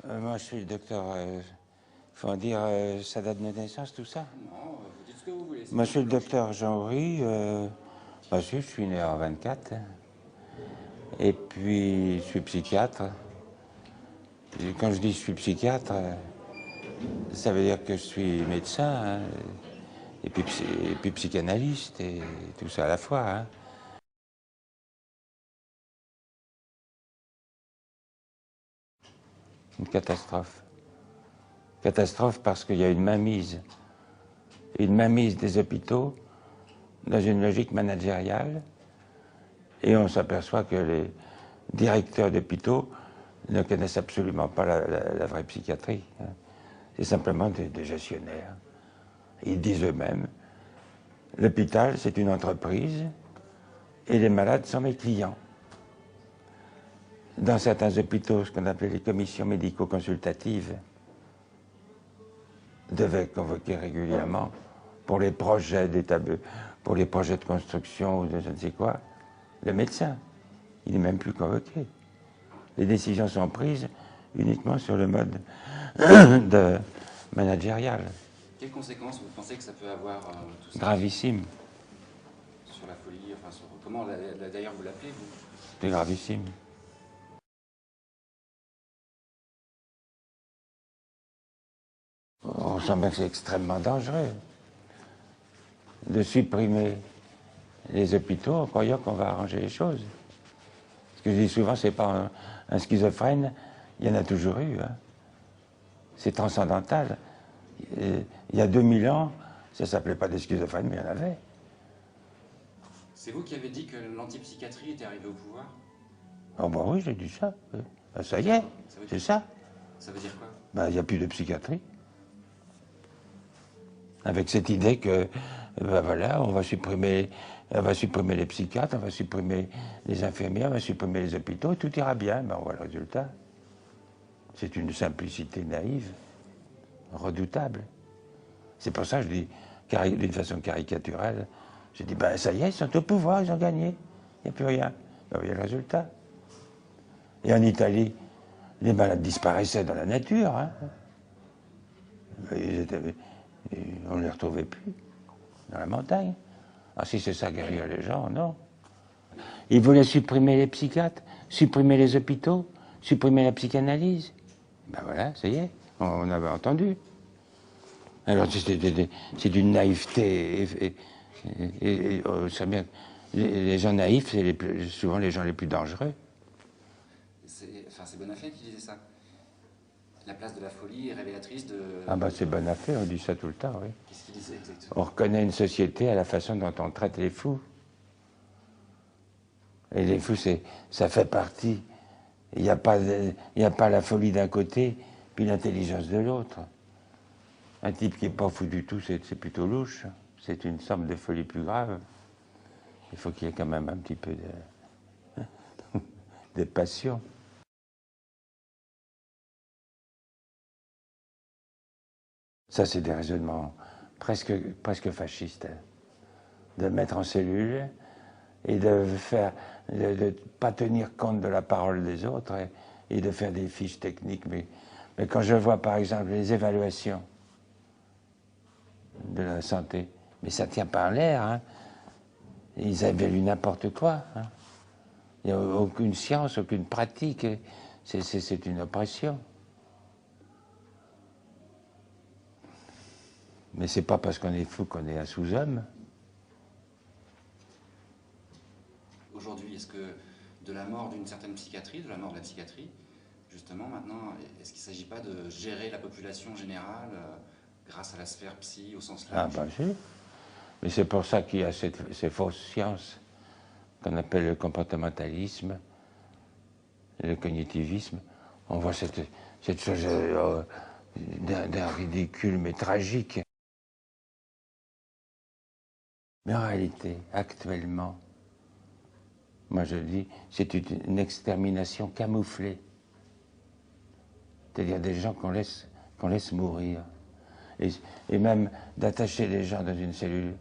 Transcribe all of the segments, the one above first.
Moi, je suis le docteur. Faut dire sa date de naissance, tout ça. Non, vous dites ce que vous voulez. Moi, je suis le docteur Jean-Henri. Je suis né en 24. Et puis, je suis psychiatre. Et quand je dis je suis psychiatre, ça veut dire que je suis médecin, hein, et puis psychanalyste, et tout ça à la fois. Hein. Une catastrophe. Catastrophe parce qu'il y a une mainmise des hôpitaux dans une logique managériale, et on s'aperçoit que les directeurs d'hôpitaux ne connaissent absolument pas la vraie psychiatrie. Hein. C'est simplement des gestionnaires. Ils disent eux-mêmes, l'hôpital c'est une entreprise et les malades sont mes clients. Dans certains hôpitaux, ce qu'on appelait les commissions médico-consultatives devaient convoquer régulièrement pour les projets pour les projets de construction ou de je ne sais quoi, le médecin. Il n'est même plus convoqué. Les décisions sont prises uniquement sur le mode de managérial. Quelles conséquences vous pensez que ça peut avoir tout ça Gravissime. sur la folie, enfin sur comment d'ailleurs vous l'appelez vous? C'est gravissime. On sent bien que c'est extrêmement dangereux de supprimer les hôpitaux en croyant qu'on va arranger les choses. Ce que je dis souvent, c'est pas un schizophrène, il y en a toujours eu. Hein. C'est transcendantal. Il y a 2000 ans, ça s'appelait pas des schizophrènes, mais il y en avait. C'est vous qui avez dit que l'antipsychiatrie était arrivée au pouvoir? Oh ben oui, j'ai dit ça. Ben, ça y est, c'est ça. Ça veut dire quoi? Ben, il n'y a plus de psychiatrie. Avec cette idée que, ben voilà, on va supprimer les psychiatres, on va supprimer les infirmières, on va supprimer les hôpitaux, et tout ira bien. Ben, on voit le résultat. C'est une simplicité naïve, redoutable. C'est pour ça que je dis, d'une façon caricaturale, je dis, ben ça y est, ils sont au pouvoir, ils ont gagné, il n'y a plus rien. Ben, vous voyez le résultat. Et en Italie, les malades disparaissaient dans la nature. Hein. On ne les retrouvait plus dans la montagne. Ah, si c'est ça guérir les gens, non. Ils voulaient supprimer les psychiatres, supprimer les hôpitaux, supprimer la psychanalyse. Ben voilà, ça y est, on avait entendu. Alors c'est d'une naïveté, on sait bien, les gens naïfs, c'est souvent les gens les plus dangereux. C'est Bonafé qui disait ça. La place de la folie est révélatrice de... Ah ben c'est Bonafé, on dit ça tout le temps, oui. Qu'est-ce qu'il disait exactement? On reconnaît une société à la façon dont on traite les fous. Et les fous, ça fait partie. Il n'y a pas la folie d'un côté, puis l'intelligence de l'autre. Un type qui n'est pas fou du tout, c'est plutôt louche. C'est une sorte de folie plus grave. Il faut qu'il y ait quand même un petit peu de passion. Ça, c'est des raisonnements presque fascistes. De mettre en cellule et de ne pas tenir compte de la parole des autres et de faire des fiches techniques. Mais quand je vois, par exemple, les évaluations de la santé, mais ça ne tient pas en l'air. Hein. Ils évaluent n'importe quoi. Hein. Il n'y a aucune science, aucune pratique. C'est une oppression. Mais c'est pas parce qu'on est fou qu'on est un sous-homme. Aujourd'hui, est-ce que de la mort d'une certaine psychiatrie, de la mort de la psychiatrie, justement maintenant, est-ce qu'il ne s'agit pas de gérer la population générale grâce à la sphère psy au sens large? Ah ben si. Mais c'est pour ça qu'il y a ces fausses sciences qu'on appelle le comportementalisme, le cognitivisme. On voit cette chose d'un ridicule mais tragique. Mais en réalité, actuellement, moi je dis, c'est une extermination camouflée. C'est-à-dire des gens qu'on laisse mourir. Et même d'attacher les gens dans une cellule,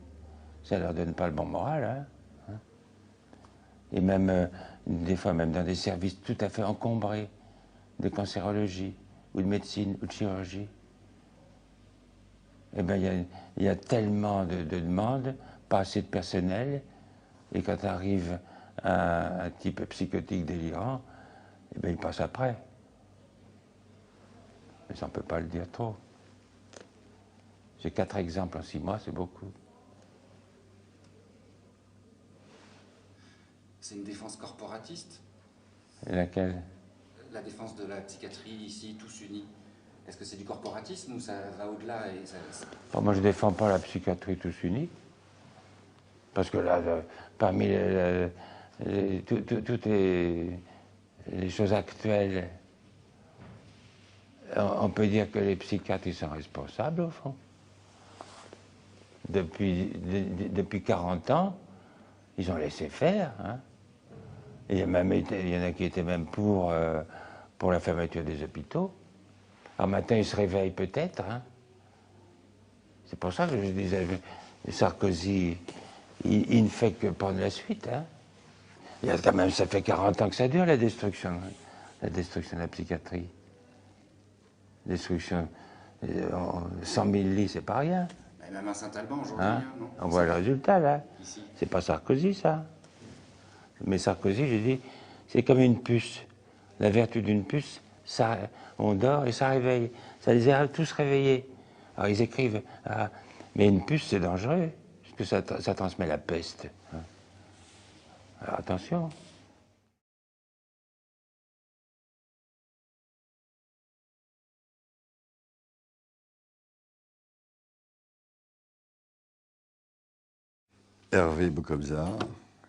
ça ne leur donne pas le bon moral. Hein. Et même, des fois, même dans des services tout à fait encombrés de cancérologie, ou de médecine ou de chirurgie. Eh bien, il y a tellement de demandes, pas assez de personnel, et quand arrive un type psychotique délirant, eh bien, il passe après. Mais ça, on ne peut pas le dire trop. J'ai 4 exemples en 6 mois, c'est beaucoup. C'est une défense corporatiste? Et laquelle? La défense de la psychiatrie ici, tous unis. Est-ce que c'est du corporatisme ou ça va au-delà et Enfin, moi, je ne défends pas la psychiatrie tous unis. Parce que là, parmi toutes les choses actuelles, on peut dire que les psychiatres ils sont responsables, au fond. Depuis 40 ans, ils ont laissé faire. Hein. Il y en a qui étaient même pour la fermeture des hôpitaux. Alors maintenant, ils se réveillent peut-être. Hein. C'est pour ça que je disais, Sarkozy, il ne fait que prendre la suite. Hein. Il y a quand même, ça fait 40 ans que ça dure, la destruction de la psychiatrie. Destruction, 100 000 lits, c'est pas rien. même à Saint-Alban aujourd'hui, Hein, non? on voit le résultat, là. Ici. C'est pas Sarkozy, ça. Mais Sarkozy, j'ai dit, c'est comme une puce. La vertu d'une puce, ça, on dort et ça réveille. Ça les a tous réveillés. Alors ils écrivent, ah, mais une puce, c'est dangereux, parce que ça transmet la peste. Hein. Alors attention. Hervé Bokobza,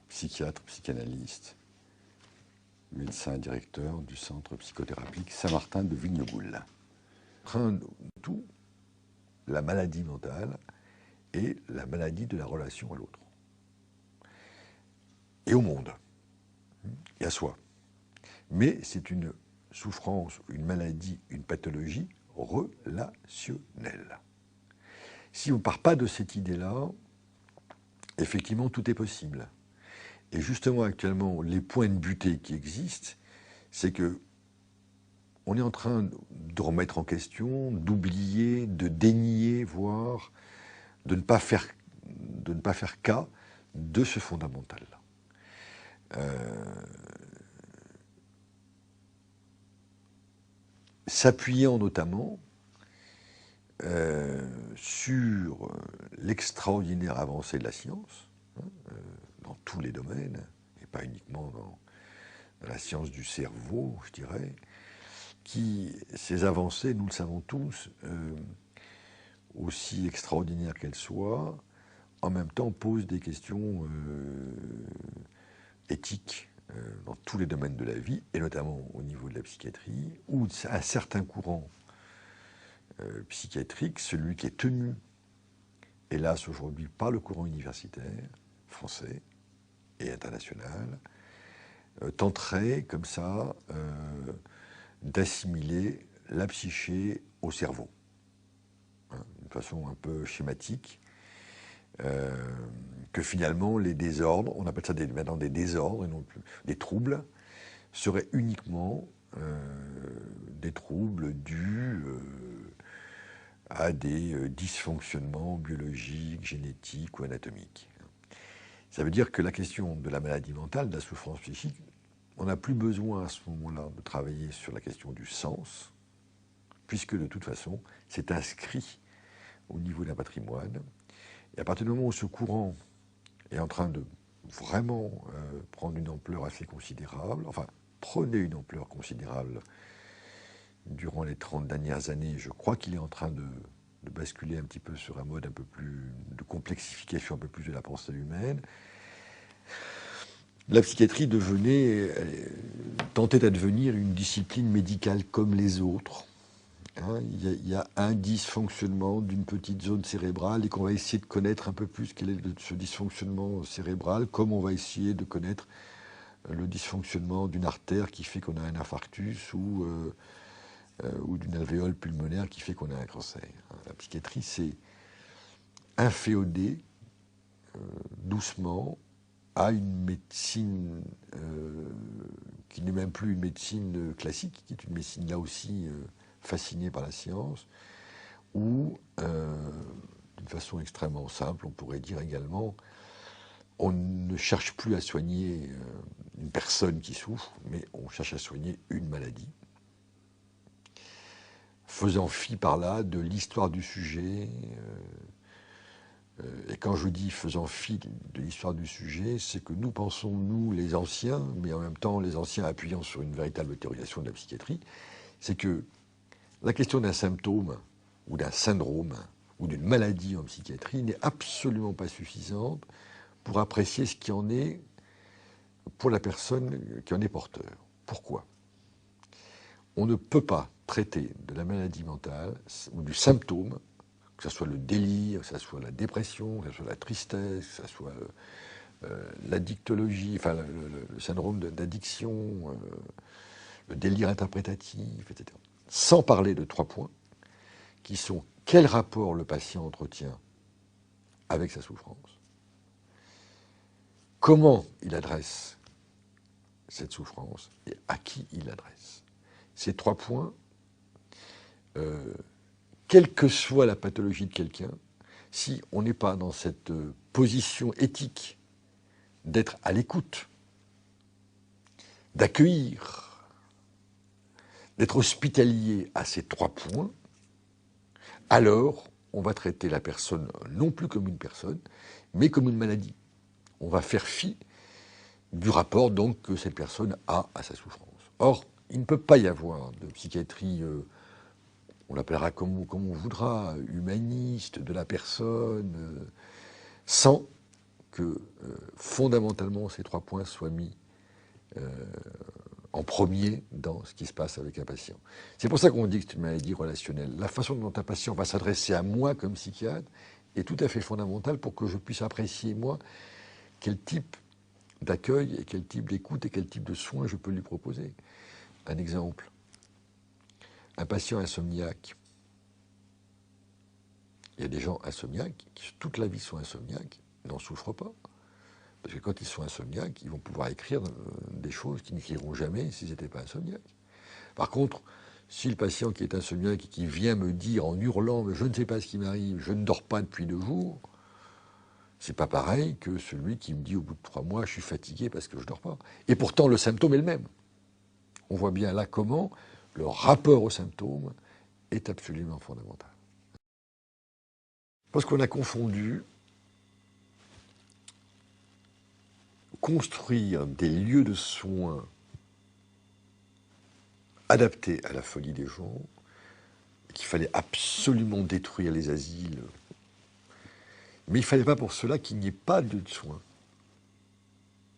psychiatre, psychanalyste, médecin directeur du centre psychothérapique Saint-Martin de Vignoboul. Tout, la maladie mentale et la maladie de la relation à l'autre. Et au monde, et à soi. Mais c'est une souffrance, une maladie, une pathologie relationnelle. Si on ne part pas de cette idée-là, effectivement, tout est possible. Et justement, actuellement, les points de butée qui existent, c'est que on est en train de remettre en question, d'oublier, de dénier, voire de ne pas faire cas de ce fondamental-là. S'appuyant notamment sur l'extraordinaire avancée de la science, dans tous les domaines, et pas uniquement dans la science du cerveau, je dirais, ces avancées, nous le savons tous, aussi extraordinaires qu'elles soient, en même temps posent des questions éthiques dans tous les domaines de la vie, et notamment au niveau de la psychiatrie, où un certain courant psychiatrique, celui qui est tenu, hélas aujourd'hui, par le courant universitaire français et international, tenterait comme ça d'assimiler la psyché au cerveau, hein, d'une façon un peu schématique, que finalement les désordres, on appelle ça maintenant des désordres et non plus des troubles, seraient uniquement des troubles dus à des dysfonctionnements biologiques, génétiques ou anatomiques. Ça veut dire que la question de la maladie mentale, de la souffrance psychique, on n'a plus besoin à ce moment-là de travailler sur la question du sens, puisque de toute façon, c'est inscrit au niveau d'un patrimoine. Et à partir du moment où ce courant est en train de vraiment prendre une ampleur assez considérable, enfin, prenait une ampleur considérable durant les 30 dernières années, je crois qu'il est en train de basculer un petit peu sur un mode un peu plus de complexification, un peu plus de la pensée humaine. La psychiatrie tentait à devenir une discipline médicale comme les autres. Hein, il y a un dysfonctionnement d'une petite zone cérébrale et qu'on va essayer de connaître un peu plus quel est ce dysfonctionnement cérébral, comme on va essayer de connaître le dysfonctionnement d'une artère qui fait qu'on a un infarctus ou d'une alvéole pulmonaire qui fait qu'on a un cancer. La psychiatrie, c'est inféodé doucement à une médecine qui n'est même plus une médecine classique, qui est une médecine là aussi fascinés par la science, ou, d'une façon extrêmement simple, on pourrait dire également, on ne cherche plus à soigner une personne qui souffre, mais on cherche à soigner une maladie, faisant fi par là de l'histoire du sujet. Et quand je dis faisant fi de l'histoire du sujet, c'est que nous pensons, nous, les anciens, mais en même temps les anciens appuyant sur une véritable théorisation de la psychiatrie, c'est que la question d'un symptôme, ou d'un syndrome, ou d'une maladie en psychiatrie n'est absolument pas suffisante pour apprécier ce qui en est pour la personne qui en est porteur. Pourquoi ? On ne peut pas traiter de la maladie mentale ou du symptôme, que ce soit le délire, que ce soit la dépression, que ce soit la tristesse, que ce soit l'addictologie, enfin le syndrome d'addiction, le délire interprétatif, etc. Sans parler de 3 points, qui sont quel rapport le patient entretient avec sa souffrance, comment il adresse cette souffrance et à qui il l'adresse. Ces 3 points, quelle que soit la pathologie de quelqu'un, si on n'est pas dans cette position éthique d'être à l'écoute, d'accueillir, d'être hospitalier à ces 3 points, alors on va traiter la personne non plus comme une personne, mais comme une maladie. On va faire fi du rapport donc que cette personne a à sa souffrance. Or, il ne peut pas y avoir de psychiatrie, on l'appellera comme on voudra, humaniste, de la personne, sans que fondamentalement ces 3 points soient mis en premier dans ce qui se passe avec un patient. C'est pour ça qu'on dit que c'est une maladie relationnelle. La façon dont un patient va s'adresser à moi comme psychiatre est tout à fait fondamentale pour que je puisse apprécier, moi, quel type d'accueil et quel type d'écoute et quel type de soins je peux lui proposer. Un exemple, un patient insomniaque. Il y a des gens insomniaques qui toute la vie sont insomniaques, n'en souffrent pas. Parce que quand ils sont insomniaques, ils vont pouvoir écrire des choses qu'ils n'écriront jamais s'ils n'étaient pas insomniaques. Par contre, si le patient qui est insomniaque et qui vient me dire en hurlant « mais je ne sais pas ce qui m'arrive, je ne dors pas depuis 2 jours », c'est pas pareil que celui qui me dit au bout de 3 mois « je suis fatigué parce que je ne dors pas ». Et pourtant, le symptôme est le même. On voit bien là comment le rapport au symptôme est absolument fondamental. Parce qu'on a confondu construire des lieux de soins adaptés à la folie des gens, qu'il fallait absolument détruire les asiles, mais il ne fallait pas pour cela qu'il n'y ait pas de soins.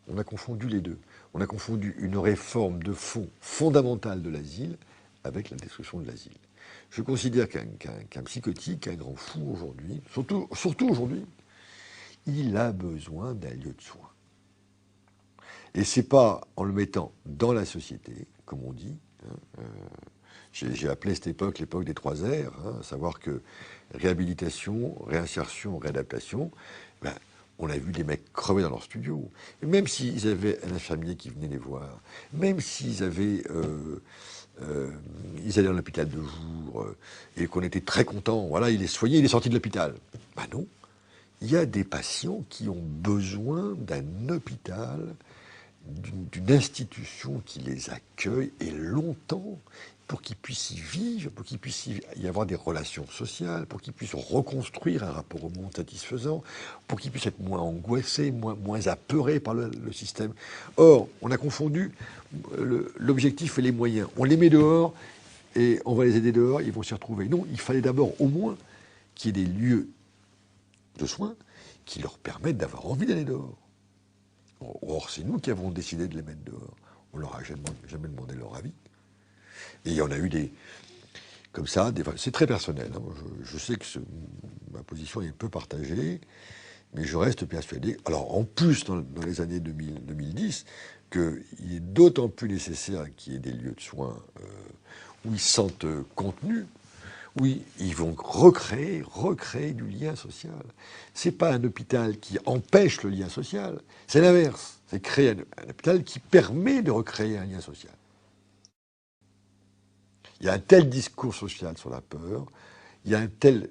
On a confondu les deux. On a confondu une réforme de fond fondamentale de l'asile avec la destruction de l'asile. Je considère qu'un psychotique, un grand fou aujourd'hui, surtout aujourd'hui, il a besoin d'un lieu de soins. Et ce n'est pas en le mettant dans la société, comme on dit. J'ai appelé cette époque l'époque des 3 R, à savoir que réhabilitation, réinsertion, réadaptation, on a vu des mecs crever dans leur studio. Et même s'ils avaient un infirmier qui venait les voir, même s'ils avaient... ils allaient dans l'hôpital de jour, et qu'on était très contents, voilà, il est soigné, il est sorti de l'hôpital. Ben non, il y a des patients qui ont besoin d'un hôpital, d'une institution qui les accueille, et longtemps, pour qu'ils puissent y vivre, pour qu'il puisse y avoir des relations sociales, pour qu'ils puissent reconstruire un rapport au monde satisfaisant, pour qu'ils puissent être moins angoissés, moins apeurés par le système. Or, on a confondu l'objectif et les moyens. On les met dehors, et on va les aider dehors, ils vont s'y retrouver. Non, il fallait d'abord au moins qu'il y ait des lieux de soins qui leur permettent d'avoir envie d'aller dehors. Or, c'est nous qui avons décidé de les mettre dehors. On leur a jamais demandé leur avis. Et il y en a eu des... Comme ça, c'est très personnel. Hein. Je sais que ma position est peu partagée, mais je reste persuadé, alors en plus dans les années 2010, qu'il est d'autant plus nécessaire qu'il y ait des lieux de soins où ils se sentent contenus, où ils vont recréer du lien social. Ce n'est pas un hôpital qui empêche le lien social, c'est l'inverse. C'est créer un hôpital qui permet de recréer un lien social. Il y a un tel discours social sur la peur, il y a un tel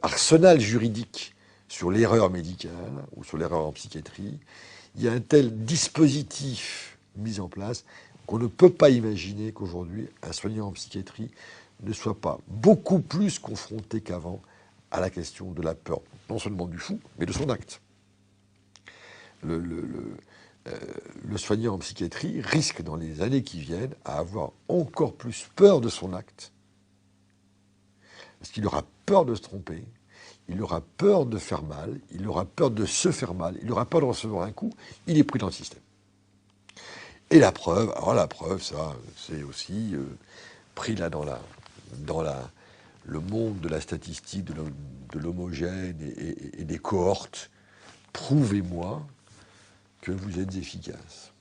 arsenal juridique sur l'erreur médicale ou sur l'erreur en psychiatrie, il y a un tel dispositif mis en place qu'on ne peut pas imaginer qu'aujourd'hui, un soignant en psychiatrie ne soit pas beaucoup plus confronté qu'avant à la question de la peur, non seulement du fou, mais de son acte. Le soignant en psychiatrie risque dans les années qui viennent à avoir encore plus peur de son acte. Parce qu'il aura peur de se tromper, il aura peur de faire mal, il aura peur de se faire mal, il aura peur de recevoir un coup, il est pris dans le système. Et la preuve, alors la preuve, ça, c'est aussi pris là dans le monde de la statistique, de l'homogène et des cohortes. Prouvez-moi que vous êtes efficace.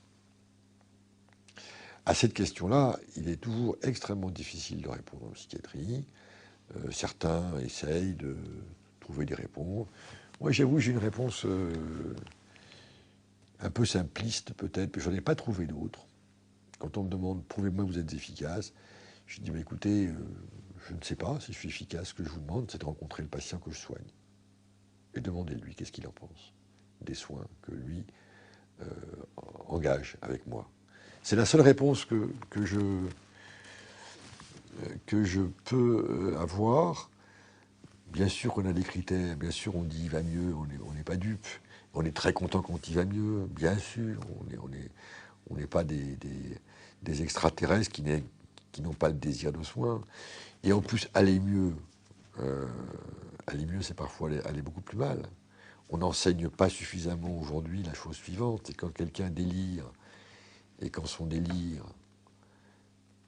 À cette question-là, il est toujours extrêmement difficile de répondre en psychiatrie. Certains essayent de trouver des réponses. Moi, j'avoue, j'ai une réponse un peu simpliste peut-être, mais je n'en ai pas trouvé d'autre. Quand on me demande « prouvez-moi que vous êtes efficace », je dis bah, « écoutez, je ne sais pas si je suis efficace. Ce que je vous demande, c'est de rencontrer le patient que je soigne. Et demandez-lui qu'est-ce qu'il en pense des soins que lui engage avec moi. » C'est la seule réponse que je peux avoir. Bien sûr qu'on a des critères, bien sûr on dit il va mieux, on n'est pas dupe, on est très content quand il va mieux, bien sûr, on n'est pas des extraterrestres qui n'ont pas le désir de soins. Et en plus, aller mieux, c'est parfois aller beaucoup plus mal. On n'enseigne pas suffisamment aujourd'hui la chose suivante, c'est quand quelqu'un délire, et quand son délire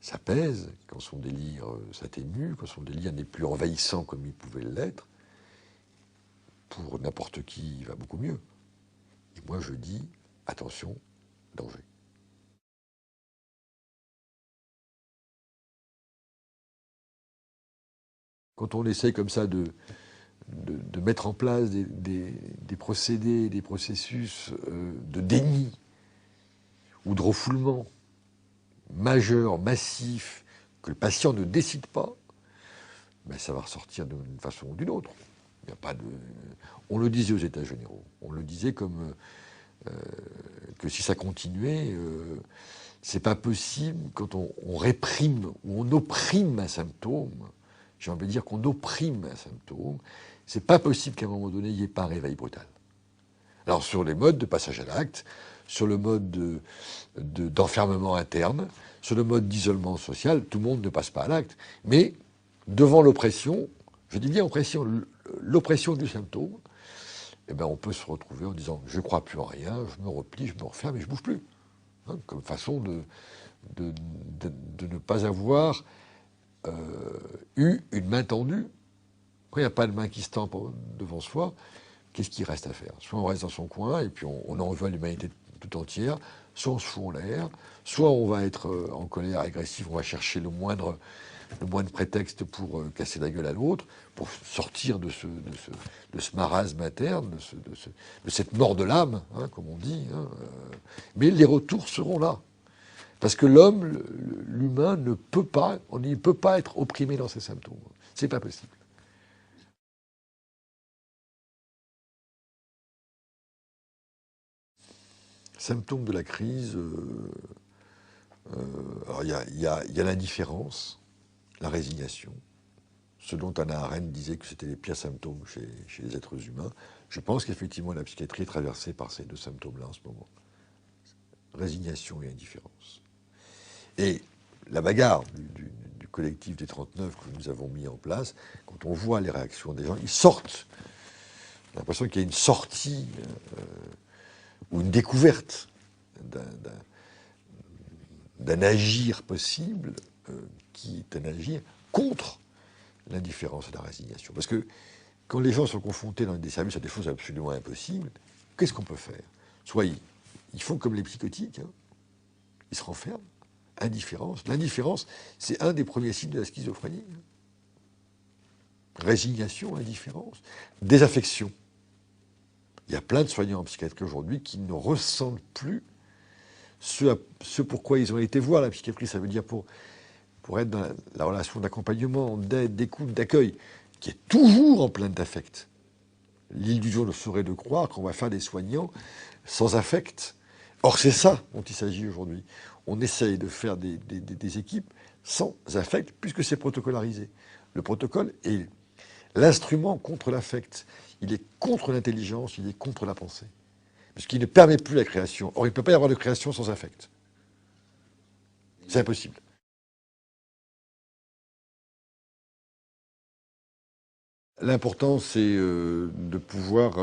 s'apaise, quand son délire s'atténue, quand son délire n'est plus envahissant comme il pouvait l'être, pour n'importe qui, il va beaucoup mieux. Et moi, je dis, attention, danger. Quand on essaie comme ça de mettre en place des procédés, des processus de déni ou de refoulement majeur, massif, que le patient ne décide pas, ben ça va ressortir d'une façon ou d'une autre. Il n'y a pas de... On le disait aux États généraux, on le disait comme que si ça continuait, c'est pas possible quand on réprime ou on opprime un symptôme. J'ai envie de dire qu'on opprime un symptôme, c'est pas possible qu'à un moment donné, il n'y ait pas un réveil brutal. Alors sur les modes de passage à l'acte, sur le mode d'enfermement interne, sur le mode d'isolement social, tout le monde ne passe pas à l'acte. Mais devant l'oppression, je dis bien l'oppression du symptôme, eh ben on peut se retrouver en disant je ne crois plus en rien, je me replie, je me referme et je ne bouge plus. Hein, comme façon de ne pas avoir eu une main tendue. Quand il n'y a pas de main qui se tend devant soi, qu'est-ce qu'il reste à faire? Soit on reste dans son coin et puis on en veut l'humanité tout entière, soit on se fout en l'air, soit on va être en colère agressive, on va chercher le moindre prétexte pour casser la gueule à l'autre, pour sortir de ce marasme interne, de cette mort de l'âme, hein, comme on dit. Hein, mais les retours seront là. Parce que l'homme, l'humain, on ne peut pas être opprimé dans ses symptômes. C'est pas possible. Symptômes de la crise, alors il y a l'indifférence, la résignation, ce dont Hannah Arendt disait que c'était les pires symptômes chez les êtres humains. Je pense qu'effectivement la psychiatrie est traversée par ces deux symptômes-là en ce moment. Résignation et indifférence. Et la bagarre du collectif des 39 que nous avons mis en place, quand on voit les réactions des gens, ils sortent. J'ai l'impression qu'il y a une sortie ou une découverte d'un agir possible qui est un agir contre l'indifférence et la résignation. Parce que quand les gens sont confrontés dans des services à des choses absolument impossibles, qu'est-ce qu'on peut faire? Soit ils font comme les psychotiques, hein, ils se renferment. Indifférence. L'indifférence, c'est un des premiers signes de la schizophrénie. Résignation, indifférence, désaffection. Il y a plein de soignants en psychiatrie aujourd'hui qui ne ressentent plus ce pourquoi ils ont été voir la psychiatrie. Ça veut dire pour pour être dans la relation d'accompagnement, d'aide, d'écoute, d'accueil, qui est toujours en pleine d'affect. L'illusion ne serait de croire qu'on va faire des soignants sans affect. Or, c'est ça dont il s'agit aujourd'hui. On essaye de faire des équipes sans affect, puisque c'est protocolarisé. Le protocole est l'instrument contre l'affect. Il est contre l'intelligence, il est contre la pensée. Puisqu'il ne permet plus la création. Or, il ne peut pas y avoir de création sans affect. C'est impossible. L'important, c'est de pouvoir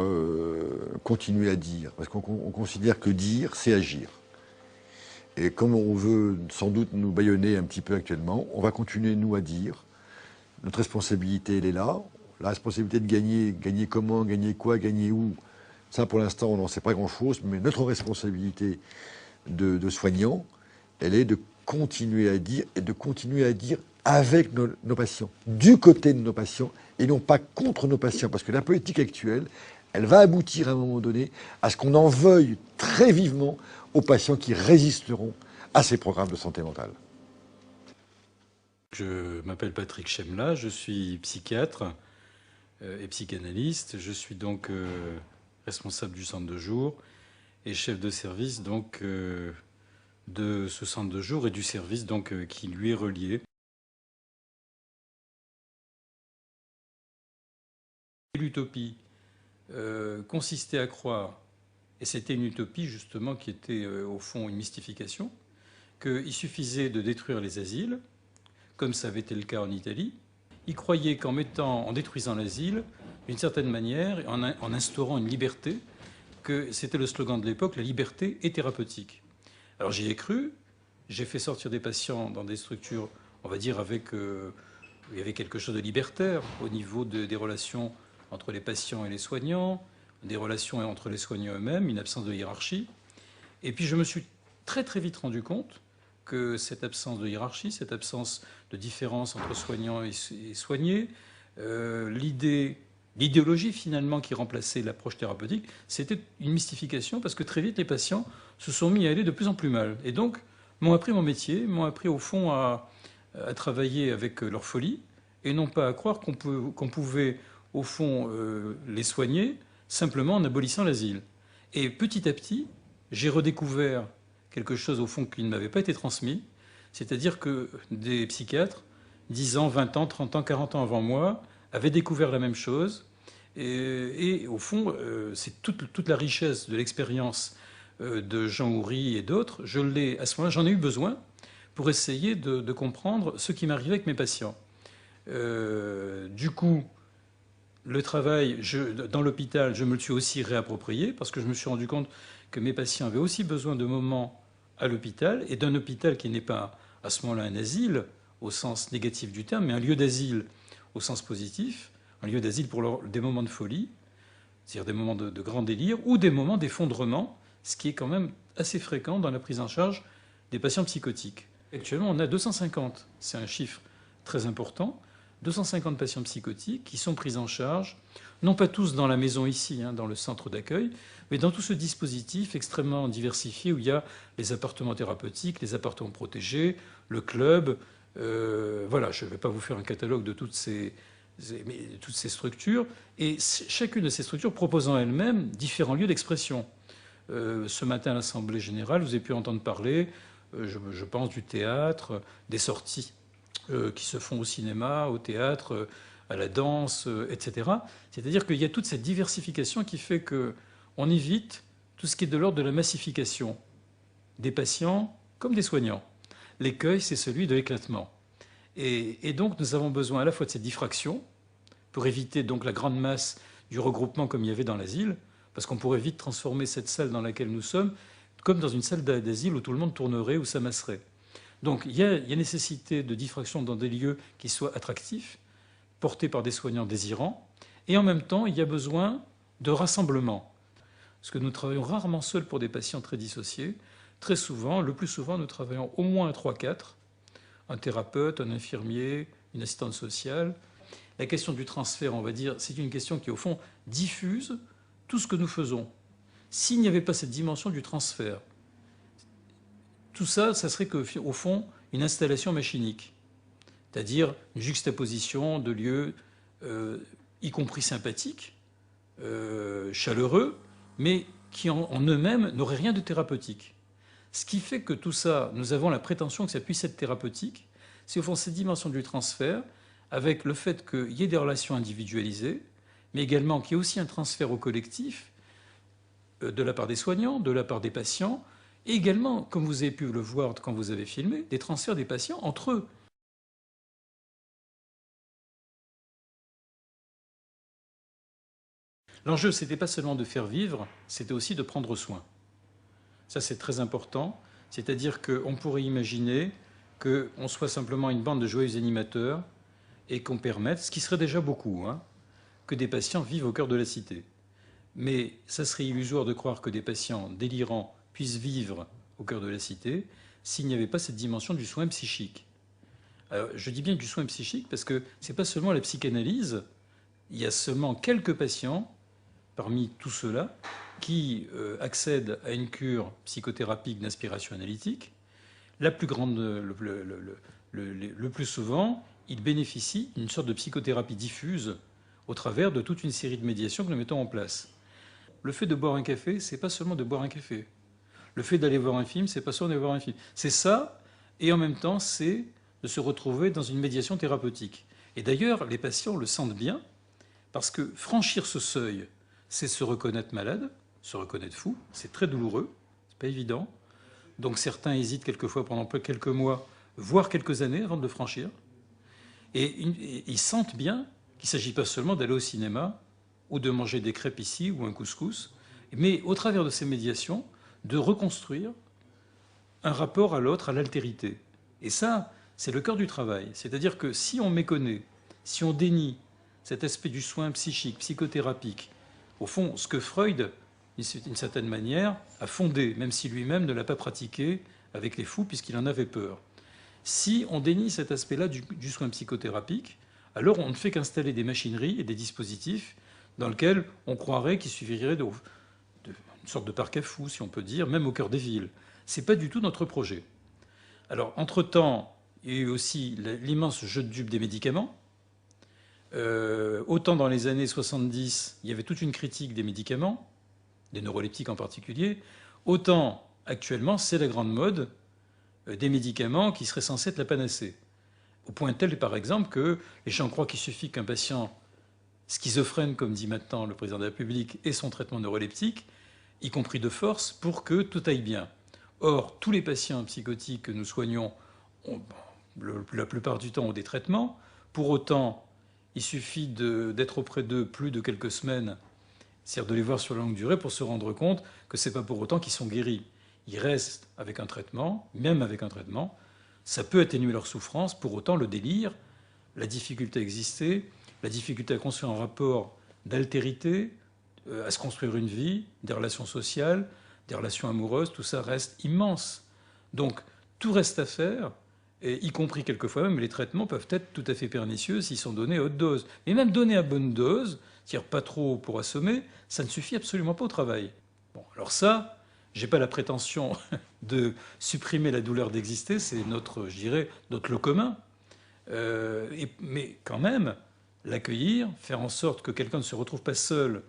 continuer à dire. Parce qu'on considère que dire, c'est agir. Et comme on veut sans doute nous bâillonner un petit peu actuellement, on va continuer, nous, à dire. Notre responsabilité, elle est là. La responsabilité de gagner, gagner comment, gagner quoi, gagner où, ça, pour l'instant, on n'en sait pas grand-chose. Mais notre responsabilité de soignants, elle est de continuer à dire, et de continuer à dire avec nos patients, du côté de nos patients, et non pas contre nos patients. Parce que la politique actuelle, elle va aboutir à un moment donné à ce qu'on en veuille très vivement aux patients qui résisteront à ces programmes de santé mentale. Je m'appelle Patrick Chemla, je suis psychiatre et psychanalyste. Je suis donc responsable du centre de jour et chef de service donc de ce centre de jour et du service donc qui lui est relié. L'utopie consistait à croire, et c'était une utopie justement qui était au fond une mystification, qu'il suffisait de détruire les asiles, comme ça avait été le cas en Italie. Ils croyaient en détruisant l'asile, d'une certaine manière, en instaurant une liberté, que c'était le slogan de l'époque, la liberté est thérapeutique. Alors j'y ai cru, j'ai fait sortir des patients dans des structures, on va dire, il y avait quelque chose de libertaire au niveau des relations entre les patients et les soignants, des relations entre les soignants eux-mêmes, une absence de hiérarchie. Et puis je me suis très très vite rendu compte que cette absence de hiérarchie, cette absence de différence entre soignants et soignés, l'idéologie finalement qui remplaçait l'approche thérapeutique, c'était une mystification parce que très vite les patients se sont mis à aller de plus en plus mal. Et donc m'ont appris mon métier, m'ont appris au fond à travailler avec leur folie et non pas à croire qu'on pouvait au fond les soigner simplement en abolissant l'asile. Et petit à petit, j'ai redécouvert quelque chose au fond qui ne m'avait pas été transmis, c'est-à-dire que des psychiatres, 10 ans, 20 ans, 30 ans, 40 ans avant moi, avaient découvert la même chose. Et au fond, c'est toute la richesse de l'expérience de Jean Houry et d'autres. À ce moment-là, j'en ai eu besoin pour essayer de comprendre ce qui m'arrivait avec mes patients. Du coup, le travail dans l'hôpital, je me le suis aussi réapproprié parce que je me suis rendu compte que mes patients avaient aussi besoin de moments à l'hôpital et d'un hôpital qui n'est pas à ce moment-là un asile au sens négatif du terme, mais un lieu d'asile au sens positif, un lieu d'asile pour des moments de folie, c'est-à-dire des moments de grand délire ou des moments d'effondrement, ce qui est quand même assez fréquent dans la prise en charge des patients psychotiques. Actuellement, on a 250, c'est un chiffre très important, 250 patients psychotiques qui sont pris en charge, non pas tous dans la maison ici, dans le centre d'accueil, mais dans tout ce dispositif extrêmement diversifié où il y a les appartements thérapeutiques, les appartements protégés, le club. Voilà, je ne vais pas vous faire un catalogue de toutes ces structures. Et chacune de ces structures propose en elle-même différents lieux d'expression. Ce matin à l'Assemblée générale, vous avez pu entendre parler, je pense, du théâtre, des sorties qui se font au cinéma, au théâtre, à la danse, etc. C'est-à-dire qu'il y a toute cette diversification qui fait qu'on évite tout ce qui est de l'ordre de la massification des patients comme des soignants. L'écueil, c'est celui de l'éclatement. Et donc, nous avons besoin à la fois de cette diffraction pour éviter donc la grande masse du regroupement comme il y avait dans l'asile, parce qu'on pourrait vite transformer cette salle dans laquelle nous sommes comme dans une salle d'asile où tout le monde tournerait, où s'amasserait. Donc il y a nécessité de diffraction dans des lieux qui soient attractifs, portés par des soignants désirants, et en même temps, il y a besoin de rassemblement. Parce que nous travaillons rarement seuls pour des patients très dissociés. Très souvent, le plus souvent, nous travaillons au moins à 3-4, un thérapeute, un infirmier, une assistante sociale. La question du transfert, on va dire, c'est une question qui, au fond, diffuse tout ce que nous faisons. S'il n'y avait pas cette dimension du transfert, tout ça, ça serait qu'au fond, une installation machinique. c'est-à-dire une juxtaposition de lieux, y compris sympathiques, chaleureux, mais qui en eux-mêmes n'auraient rien de thérapeutique. Ce qui fait que tout ça, nous avons la prétention que ça puisse être thérapeutique, c'est au fond cette dimension du transfert, avec le fait qu'il y ait des relations individualisées, mais également qu'il y ait aussi un transfert au collectif, de la part des soignants, de la part des patients, et également, comme vous avez pu le voir quand vous avez filmé, des transferts des patients entre eux. L'enjeu, ce n'était pas seulement de faire vivre, c'était aussi de prendre soin. Ça, c'est très important. C'est-à-dire qu'on pourrait imaginer qu'on soit simplement une bande de joyeux animateurs et qu'on permette, ce qui serait déjà beaucoup, hein, que des patients vivent au cœur de la cité. Mais ça serait illusoire de croire que des patients délirants puissent vivre au cœur de la cité s'il n'y avait pas cette dimension du soin psychique. Alors, je dis bien du soin psychique parce que ce n'est pas seulement la psychanalyse. Il y a seulement quelques patients parmi tous ceux-là qui accèdent à une cure psychothérapique d'inspiration analytique. La plus grande, le plus souvent, ils bénéficient d'une sorte de psychothérapie diffuse au travers de toute une série de médiations que nous mettons en place. Le fait de boire un café, c'est pas seulement de boire un café. Le fait d'aller voir un film, c'est pas seulement d'aller voir un film. C'est ça, et en même temps, c'est de se retrouver dans une médiation thérapeutique. Et d'ailleurs, les patients le sentent bien, parce que franchir ce seuil, c'est se reconnaître malade, se reconnaître fou, c'est très douloureux, c'est pas évident. Donc certains hésitent quelquefois pendant quelques mois, voire quelques années avant de le franchir. Et ils sentent bien qu'il ne s'agit pas seulement d'aller au cinéma ou de manger des crêpes ici ou un couscous, mais au travers de ces médiations, de reconstruire un rapport à l'autre, à l'altérité. Et ça, c'est le cœur du travail. C'est-à-dire que si on méconnaît, si on dénie cet aspect du soin psychique, psychothérapique, au fond, ce que Freud, d'une certaine manière, a fondé, même si lui-même ne l'a pas pratiqué avec les fous, puisqu'il en avait peur. Si on dénie cet aspect-là du soin psychothérapique, alors on ne fait qu'installer des machineries et des dispositifs dans lesquels on croirait qu'il suffirait d'une sorte de parc à fous, si on peut dire, même au cœur des villes. Ce n'est pas du tout notre projet. Alors, entre-temps, il y a eu aussi l'immense jeu de dupes des médicaments. Autant dans les années 70, il y avait toute une critique des médicaments, des neuroleptiques en particulier, autant actuellement, c'est la grande mode des médicaments qui seraient censés être la panacée. Au point tel, par exemple, que les gens croient qu'il suffit qu'un patient schizophrène, comme dit maintenant le président de la République, ait son traitement neuroleptique, y compris de force, pour que tout aille bien. Or, tous les patients psychotiques que nous soignons, la plupart du temps, ont des traitements. Pour autant, il suffit d'être auprès d'eux plus de quelques semaines, c'est-à-dire de les voir sur la longue durée, pour se rendre compte que ce n'est pas pour autant qu'ils sont guéris. Ils restent avec un traitement, même avec un traitement. Ça peut atténuer leur souffrance. Pour autant, le délire, la difficulté à exister, la difficulté à construire un rapport d'altérité, à se construire une vie, des relations sociales, des relations amoureuses, tout ça reste immense. Donc, tout reste à faire, et y compris quelquefois même, les traitements peuvent être tout à fait pernicieux s'ils sont donnés à haute dose. Mais même donnés à bonne dose, c'est-à-dire pas trop pour assommer, ça ne suffit absolument pas au travail. Bon, alors ça, j'ai pas la prétention de supprimer la douleur d'exister, c'est notre, je dirais, notre lot commun. Mais quand même, l'accueillir, faire en sorte que quelqu'un ne se retrouve pas seul,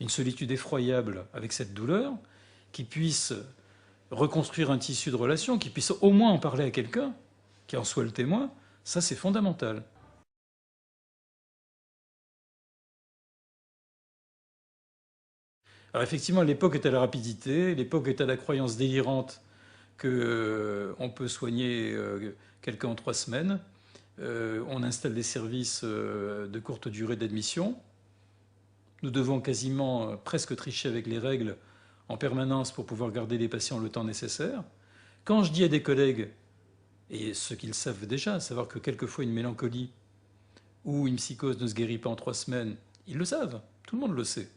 une solitude effroyable avec cette douleur, qu'il puisse reconstruire un tissu de relation, qu'il puisse au moins en parler à quelqu'un, qui en soit le témoin, ça c'est fondamental. Alors effectivement, l'époque est à la rapidité, l'époque est à la croyance délirante qu'on peut soigner quelqu'un en 3 semaines. On installe des services de courte durée d'admission. Nous devons quasiment presque tricher avec les règles en permanence pour pouvoir garder les patients le temps nécessaire. Quand je dis à des collègues, et ceux qui le savent déjà, savoir que quelquefois une mélancolie ou une psychose ne se guérit pas en 3 semaines, ils le savent, tout le monde le sait.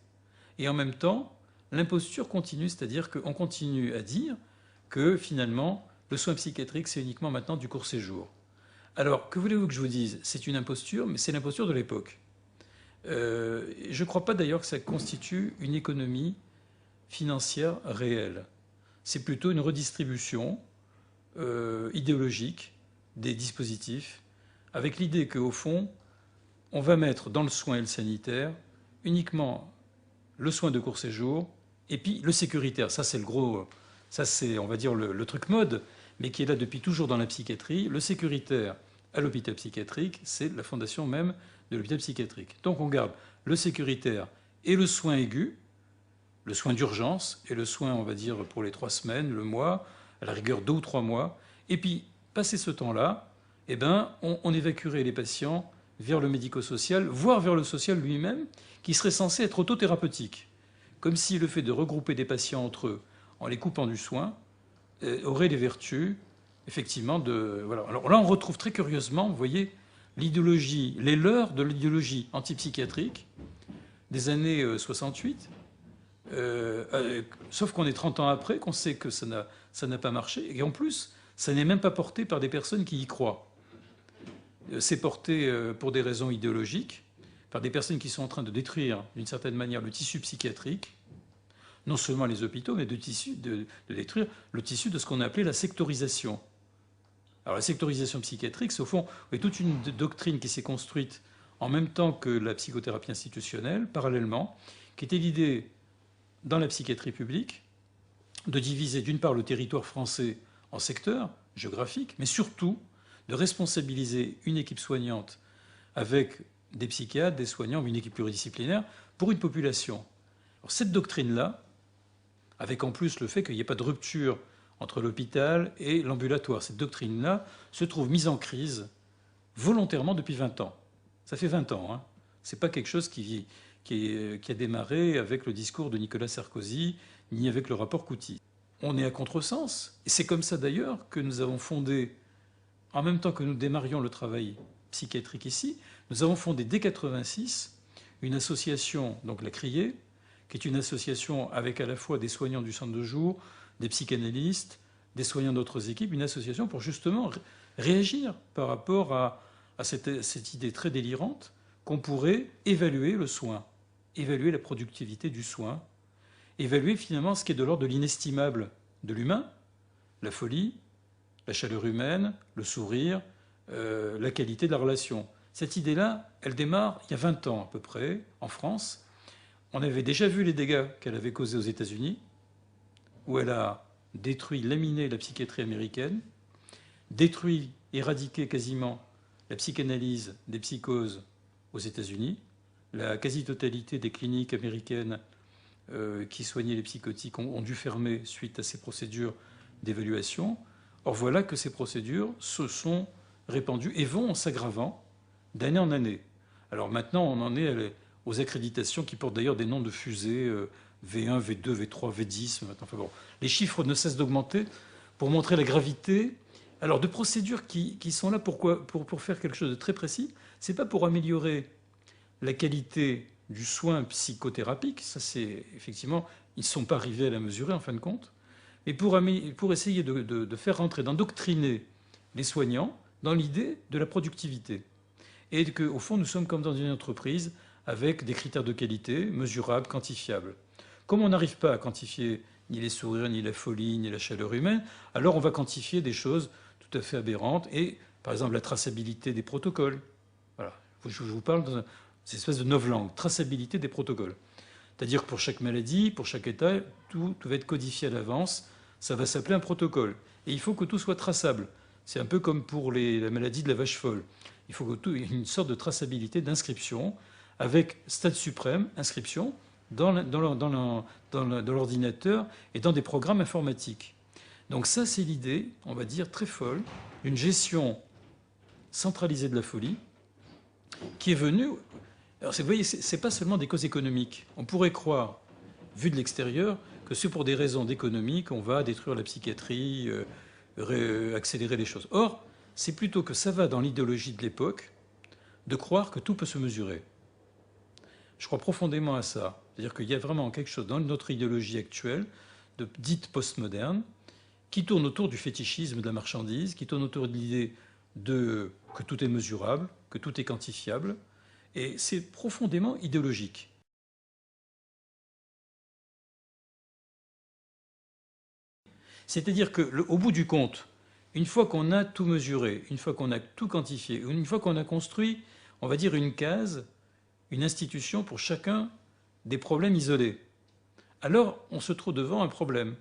Et en même temps, l'imposture continue, c'est-à-dire qu'on continue à dire que finalement, le soin psychiatrique, c'est uniquement maintenant du court séjour. Alors, que voulez-vous que je vous dise? C'est une imposture, mais c'est l'imposture de l'époque. Je ne crois pas d'ailleurs que ça constitue une économie financière réelle. C'est plutôt une redistribution idéologique des dispositifs avec l'idée qu'au fond, on va mettre dans le soin et le sanitaire uniquement le soin de court séjour et puis le sécuritaire. Ça, c'est le gros, ça c'est, on va dire, le truc mode, mais qui est là depuis toujours dans la psychiatrie. Le sécuritaire à l'hôpital psychiatrique, c'est la fondation même de l'hôpital psychiatrique. Donc on garde le sécuritaire et le soin aigu, le soin d'urgence et le soin, on va dire, pour les 3 semaines, le mois, à la rigueur 2 ou 3 mois. Et puis, passé ce temps-là, eh ben, on évacuerait les patients vers le médico-social, voire vers le social lui-même, qui serait censé être autothérapeutique. Comme si le fait de regrouper des patients entre eux, en les coupant du soin, aurait les vertus, effectivement, de... Voilà. Alors là, on retrouve très curieusement, vous voyez, l'idéologie, les leurs de l'idéologie antipsychiatrique des années 68, sauf qu'on est 30 ans après, qu'on sait que ça n'a pas marché, et en plus, ça n'est même pas porté par des personnes qui y croient. C'est porté pour des raisons idéologiques, par des personnes qui sont en train de détruire, d'une certaine manière, le tissu psychiatrique, non seulement les hôpitaux, mais de détruire le tissu de ce qu'on a appelé la sectorisation. Alors la sectorisation psychiatrique, c'est au fond toute une doctrine qui s'est construite en même temps que la psychothérapie institutionnelle, parallèlement, qui était l'idée, dans la psychiatrie publique, de diviser d'une part le territoire français en secteurs géographiques, mais surtout de responsabiliser une équipe soignante avec des psychiatres, des soignants, une équipe pluridisciplinaire, pour une population. Alors cette doctrine-là, avec en plus le fait qu'il n'y ait pas de rupture entre l'hôpital et l'ambulatoire, cette doctrine-là se trouve mise en crise volontairement depuis 20 ans. Ça fait 20 ans. Hein. Ce n'est pas quelque chose qui a démarré avec le discours de Nicolas Sarkozy, ni avec le rapport Couty. On est à contresens. Et c'est comme ça d'ailleurs que nous avons fondé, en même temps que nous démarrions le travail psychiatrique ici, nous avons fondé dès 1986 une association, donc la Criée, qui est une association avec à la fois des soignants du centre de jour, des psychanalystes, des soignants d'autres équipes, une association pour justement réagir par rapport à cette idée très délirante qu'on pourrait évaluer le soin, évaluer la productivité du soin, évaluer finalement ce qui est de l'ordre de l'inestimable de l'humain, la folie, la chaleur humaine, le sourire, la qualité de la relation. Cette idée-là, elle démarre il y a 20 ans à peu près, en France. On avait déjà vu les dégâts qu'elle avait causés aux États-Unis, où elle a détruit, laminé la psychiatrie américaine, détruit, éradiqué quasiment la psychanalyse des psychoses aux États-Unis. La quasi-totalité des cliniques américaines qui soignaient les psychotiques ont dû fermer suite à ces procédures d'évaluation. Or voilà que ces procédures se sont répandues et vont en s'aggravant d'année en année. Alors maintenant, on en est aux accréditations qui portent d'ailleurs des noms de fusées V1, V2, V3, V10. Enfin bon, les chiffres ne cessent d'augmenter pour montrer la gravité. Alors de procédures qui sont là pour faire quelque chose de très précis. C'est pas pour améliorer la qualité du soin psychothérapique. Ça, c'est effectivement, ils ne sont pas arrivés à la mesurer en fin de compte. Mais pour essayer de faire rentrer, d'endoctriner les soignants dans l'idée de la productivité. Et qu'au fond, nous sommes comme dans une entreprise avec des critères de qualité mesurables, quantifiables. Comme on n'arrive pas à quantifier ni les sourires, ni la folie, ni la chaleur humaine, alors on va quantifier des choses tout à fait aberrantes. Et par exemple, la traçabilité des protocoles. Voilà. Je vous parle dans une espèce de novlangue, traçabilité des protocoles. C'est-à-dire que pour chaque maladie, pour chaque état, tout va être codifié à l'avance. Ça va s'appeler un protocole. Et il faut que tout soit traçable. C'est un peu comme pour la maladie de la vache folle. Il faut que il y ait une sorte de traçabilité, d'inscription, avec stade suprême, inscription, dans l'ordinateur et dans des programmes informatiques. Donc ça, c'est l'idée, on va dire, très folle, d'une gestion centralisée de la folie, qui est venue... Alors, vous voyez, ce n'est pas seulement des causes économiques. On pourrait croire, vu de l'extérieur, que c'est pour des raisons d'économie qu'on va détruire la psychiatrie, accélérer les choses. Or, c'est plutôt que ça va dans l'idéologie de l'époque de croire que tout peut se mesurer. Je crois profondément à ça. C'est-à-dire qu'il y a vraiment quelque chose dans notre idéologie actuelle, dite postmoderne, qui tourne autour du fétichisme de la marchandise, qui tourne autour de l'idée que tout est mesurable, que tout est quantifiable. Et c'est profondément idéologique. C'est-à-dire qu'au bout du compte, Une fois qu'on a tout mesuré, une fois qu'on a tout quantifié, une fois qu'on a construit, on va dire, une case, une institution pour chacun des problèmes isolés, alors on se trouve devant un problème.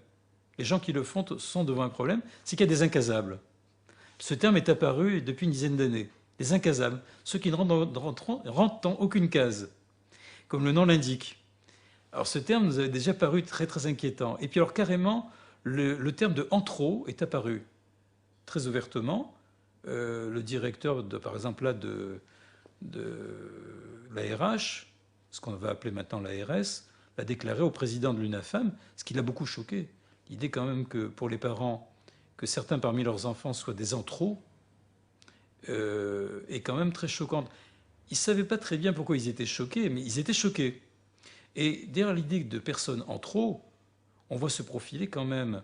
Les gens qui le font sont devant un problème, c'est qu'il y a des incasables. Ce terme est apparu depuis une dizaine d'années. Les incasables, ceux qui ne rentrent dans aucune case, comme le nom l'indique. Alors ce terme nous avait déjà paru très très inquiétant. Et puis alors carrément, le terme de en trop est apparu très ouvertement. Le directeur, par exemple, là, de l'ARH, ce qu'on va appeler maintenant l'ARS, l'a déclaré au président de l'UNAFAM, ce qui l'a beaucoup choqué. L'idée quand même que pour les parents, que certains parmi leurs enfants soient des en trop, est quand même très choquante. Ils ne savaient pas très bien pourquoi ils étaient choqués, mais ils étaient choqués. Et derrière l'idée de personnes en trop, on voit se profiler quand même,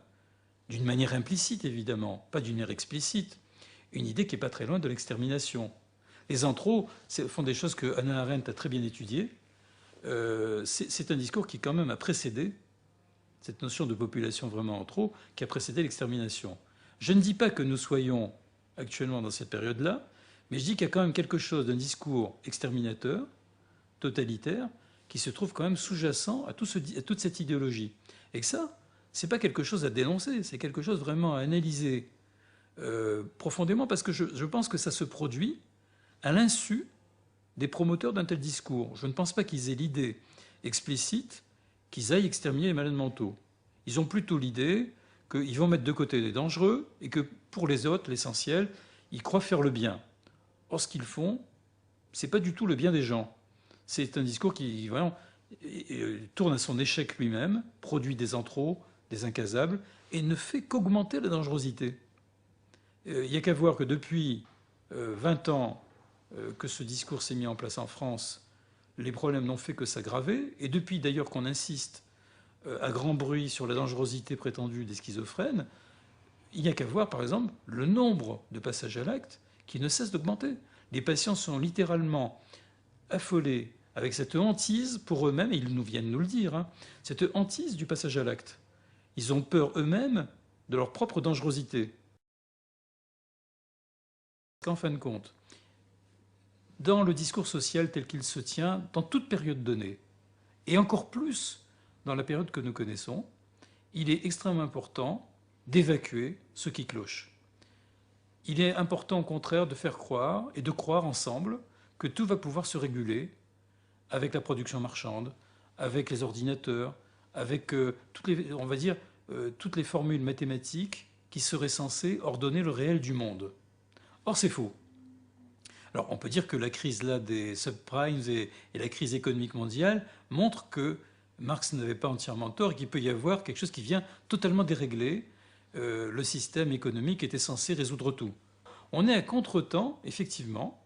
d'une manière implicite évidemment, pas d'une manière explicite, une idée qui n'est pas très loin de l'extermination. Les en trop font des choses que Hannah Arendt a très bien étudiées. C'est un discours qui quand même a précédé cette notion de population vraiment en trop, qui a précédé l'extermination. Je ne dis pas que nous soyons actuellement dans cette période-là, mais je dis qu'il y a quand même quelque chose d'un discours exterminateur, totalitaire, qui se trouve quand même sous-jacent à toute cette idéologie. Et que ça, c'est pas quelque chose à dénoncer, c'est quelque chose vraiment à analyser profondément, parce que je pense que ça se produit à l'insu des promoteurs d'un tel discours. Je ne pense pas qu'ils aient l'idée explicite qu'ils aillent exterminer les malades mentaux. Ils ont plutôt l'idée qu'ils vont mettre de côté les dangereux et que pour les autres, l'essentiel, ils croient faire le bien. Or, ce qu'ils font, c'est pas du tout le bien des gens. C'est un discours qui vraiment tourne à son échec lui-même, produit des entros, des incasables, et ne fait qu'augmenter la dangerosité. Il n'y a qu'à voir que depuis 20 ans que ce discours s'est mis en place en France, les problèmes n'ont fait que s'aggraver, et depuis d'ailleurs qu'on insiste à grand bruit sur la dangerosité prétendue des schizophrènes, il n'y a qu'à voir par exemple le nombre de passages à l'acte qui ne cesse d'augmenter. Les patients sont littéralement affolés avec cette hantise pour eux-mêmes, et ils viennent nous le dire, hein, cette hantise du passage à l'acte. Ils ont peur eux-mêmes de leur propre dangerosité. Qu'en fin de compte, dans le discours social tel qu'il se tient, dans toute période donnée, et encore plus dans la période que nous connaissons, il est extrêmement important d'évacuer ce qui cloche. Il est important au contraire de faire croire, et de croire ensemble, que tout va pouvoir se réguler avec la production marchande, avec les ordinateurs, avec toutes les formules mathématiques qui seraient censées ordonner le réel du monde. Or, c'est faux. Alors, on peut dire que la crise là des subprimes et la crise économique mondiale montrent que Marx n'avait pas entièrement tort et qu'il peut y avoir quelque chose qui vient totalement dérégler le système économique qui était censé résoudre tout. On est à contre-temps, effectivement,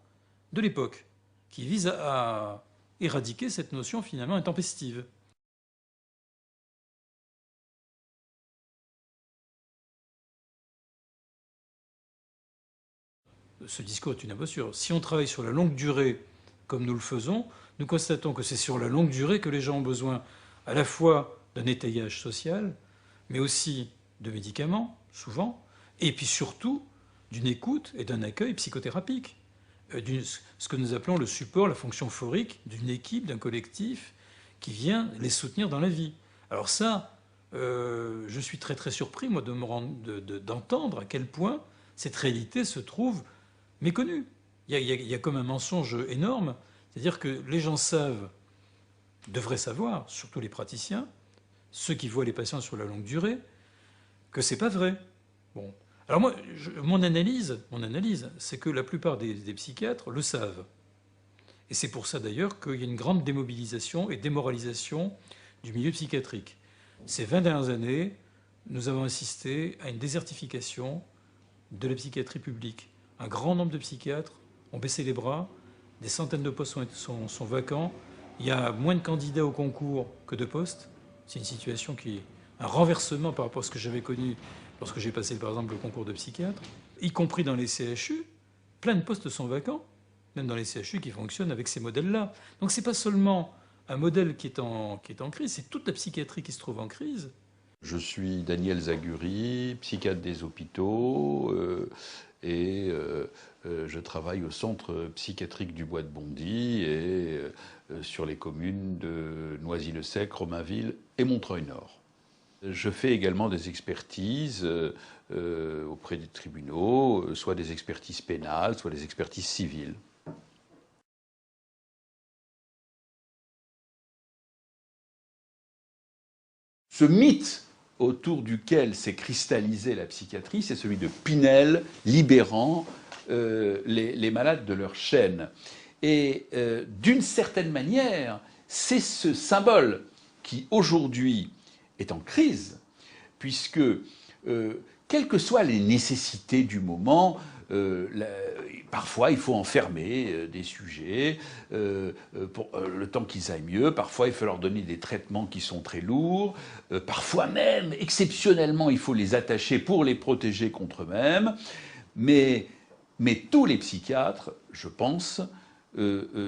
de l'époque, qui vise à éradiquer cette notion finalement intempestive. Ce discours est une imposture. Si on travaille sur la longue durée, comme nous le faisons, nous constatons que c'est sur la longue durée que les gens ont besoin à la fois d'un étayage social, mais aussi de médicaments, souvent, et puis surtout d'une écoute et d'un accueil psychothérapique. Ce que nous appelons le support, la fonction phorique d'une équipe, d'un collectif qui vient les soutenir dans la vie. Alors ça, je suis très très surpris, moi, d'entendre à quel point cette réalité se trouve méconnue. Il y a comme un mensonge énorme, c'est-à-dire que les gens devraient savoir, surtout les praticiens, ceux qui voient les patients sur la longue durée, que c'est pas vrai. Bon. Alors moi, mon analyse, c'est que la plupart des psychiatres le savent. Et c'est pour ça d'ailleurs qu'il y a une grande démobilisation et démoralisation du milieu psychiatrique. Ces 20 dernières années, nous avons assisté à une désertification de la psychiatrie publique. Un grand nombre de psychiatres ont baissé les bras, des centaines de postes sont vacants, il y a moins de candidats au concours que de postes. C'est une situation qui est un renversement par rapport à ce que j'avais connu lorsque j'ai passé par exemple le concours de psychiatre, y compris dans les CHU, plein de postes sont vacants, même dans les CHU qui fonctionnent avec ces modèles-là. Donc c'est pas seulement un modèle qui est en crise, c'est toute la psychiatrie qui se trouve en crise. Je suis Daniel Zaguri, psychiatre des hôpitaux, je travaille au centre psychiatrique du Bois de Bondy et sur les communes de Noisy-le-Sec, Romainville et Montreuil-Nord. Je fais également des expertises auprès des tribunaux, soit des expertises pénales, soit des expertises civiles. Ce mythe autour duquel s'est cristallisée la psychiatrie, c'est celui de Pinel libérant les malades de leur chaîne. Et d'une certaine manière, c'est ce symbole qui aujourd'hui est en crise, puisque quelles que soient les nécessités du moment, parfois il faut enfermer des sujets pour le temps qu'ils aillent mieux, parfois il faut leur donner des traitements qui sont très lourds, parfois même, exceptionnellement, il faut les attacher pour les protéger contre eux-mêmes, mais tous les psychiatres, je pense,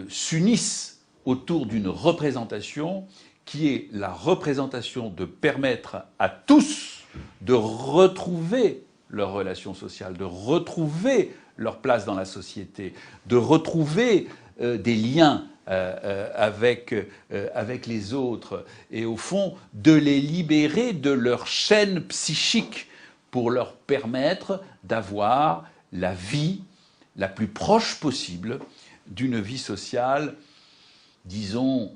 s'unissent autour d'une représentation qui est la représentation de permettre à tous de retrouver leurs relations sociales, de retrouver leur place dans la société, de retrouver des liens avec les autres et au fond de les libérer de leur chaîne psychique pour leur permettre d'avoir la vie la plus proche possible d'une vie sociale, disons,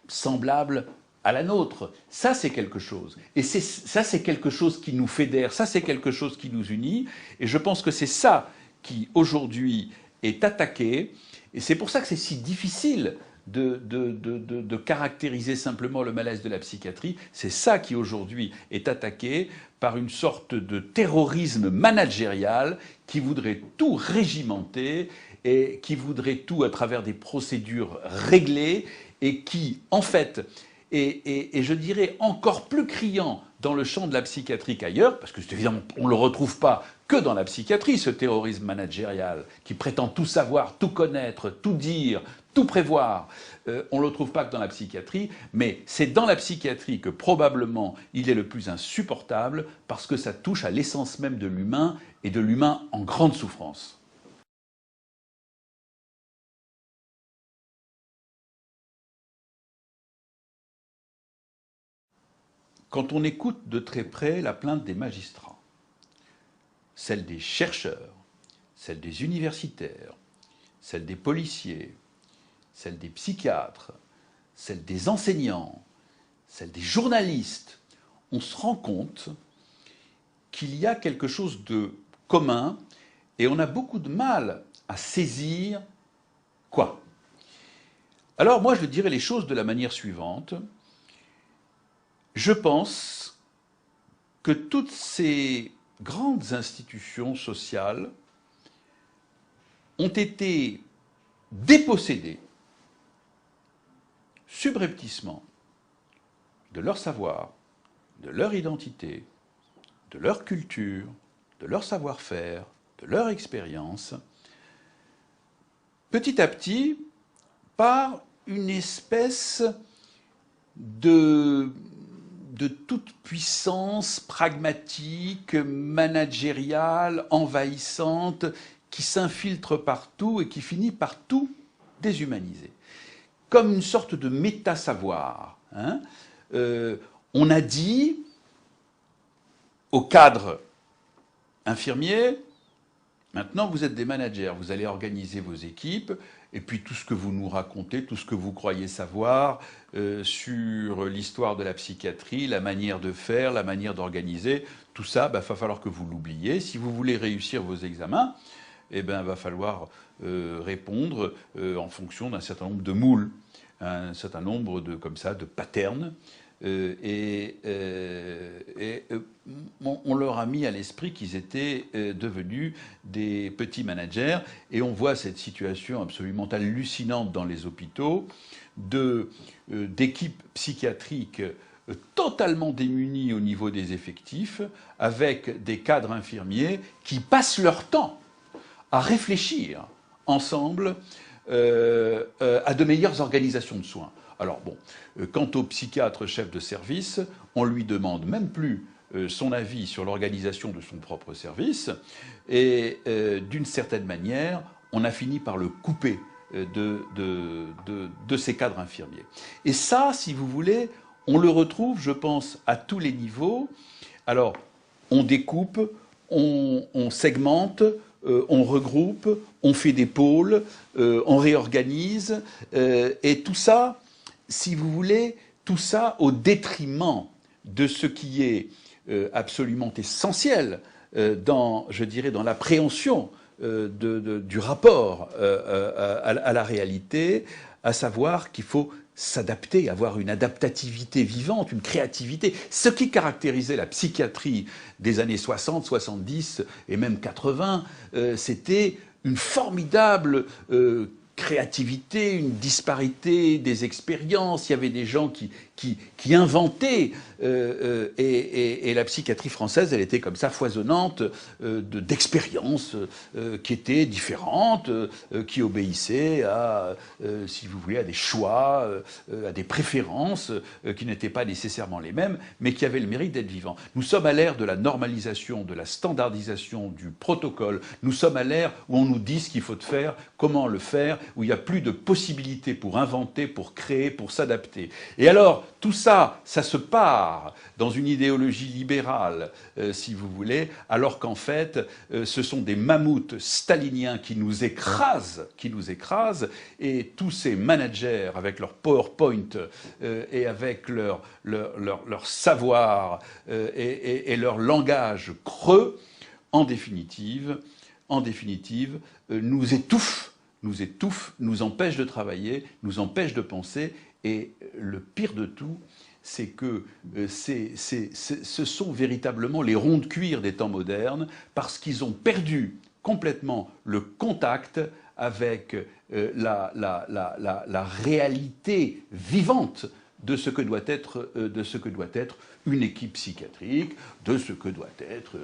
semblable à la nôtre. Ça, c'est quelque chose. Et ça, c'est quelque chose qui nous fédère, ça, c'est quelque chose qui nous unit. Et je pense que c'est ça qui, aujourd'hui, est attaqué. Et c'est pour ça que c'est si difficile de caractériser simplement le malaise de la psychiatrie. C'est ça qui, aujourd'hui, est attaqué par une sorte de terrorisme managérial qui voudrait tout régimenter et qui voudrait tout à travers des procédures réglées et qui, en fait, et je dirais encore plus criant dans le champ de la psychiatrie qu'ailleurs, parce que évidemment on ne le retrouve pas que dans la psychiatrie, ce terrorisme managérial qui prétend tout savoir, tout connaître, tout dire, tout prévoir. On ne le trouve pas que dans la psychiatrie, mais c'est dans la psychiatrie que probablement il est le plus insupportable parce que ça touche à l'essence même de l'humain et de l'humain en grande souffrance. Quand on écoute de très près la plainte des magistrats, celle des chercheurs, celle des universitaires, celle des policiers, celle des psychiatres, celle des enseignants, celle des journalistes, on se rend compte qu'il y a quelque chose de commun et on a beaucoup de mal à saisir quoi. Alors moi je dirais les choses de la manière suivante. Je pense que toutes ces grandes institutions sociales ont été dépossédées subrepticement de leur savoir, de leur identité, de leur culture, de leur savoir-faire, de leur expérience, petit à petit, par une espèce de toute puissance pragmatique, managériale, envahissante, qui s'infiltre partout et qui finit par tout déshumaniser. Comme une sorte de méta-savoir. Hein. On a dit aux cadres infirmiers, maintenant vous êtes des managers, vous allez organiser vos équipes, et puis tout ce que vous nous racontez, tout ce que vous croyez savoir sur l'histoire de la psychiatrie, la manière de faire, la manière d'organiser, tout ça, va falloir que vous l'oubliez. Si vous voulez réussir vos examens, eh ben, va falloir répondre en fonction d'un certain nombre de moules, un certain nombre de, comme ça, de patterns. On leur a mis à l'esprit qu'ils étaient devenus des petits managers et on voit cette situation absolument hallucinante dans les hôpitaux d'équipes psychiatriques totalement démunies au niveau des effectifs avec des cadres infirmiers qui passent leur temps à réfléchir ensemble à de meilleures organisations de soins. Alors bon, quant au psychiatre chef de service, on lui demande même plus son avis sur l'organisation de son propre service, et d'une certaine manière, on a fini par le couper de ces cadres infirmiers. Et ça, si vous voulez, on le retrouve, je pense, à tous les niveaux. Alors, on découpe, on segmente, on regroupe, on fait des pôles, on réorganise, et tout ça, si vous voulez, tout ça au détriment de ce qui est absolument essentiel dans, je dirais, dans l'appréhension du rapport à la réalité, à savoir qu'il faut s'adapter, avoir une adaptativité vivante, une créativité. Ce qui caractérisait la psychiatrie des années 60, 70 et même 80, c'était une formidable créativité, une disparité des expériences. Il y avait des gens qui inventaient. Et la psychiatrie française, elle était comme ça foisonnante d'expériences qui étaient différentes, qui obéissaient à, si vous voulez, à des choix, à des préférences qui n'étaient pas nécessairement les mêmes, mais qui avaient le mérite d'être vivants. Nous sommes à l'ère de la normalisation, de la standardisation, du protocole. Nous sommes à l'ère où on nous dit ce qu'il faut faire, comment le faire, où il n'y a plus de possibilités pour inventer, pour créer, pour s'adapter. Et alors, tout ça, ça se part dans une idéologie libérale, si vous voulez, alors qu'en fait, ce sont des mammouths staliniens qui nous écrasent, et tous ces managers, avec leur PowerPoint et avec leur savoir et leur langage creux, en définitive, nous étouffent, nous empêchent de travailler, nous empêchent de penser, et le pire de tout, c'est que ce sont véritablement les ronds de cuir des temps modernes, parce qu'ils ont perdu complètement le contact avec la réalité vivante de ce que doit être une équipe psychiatrique, de ce que doit être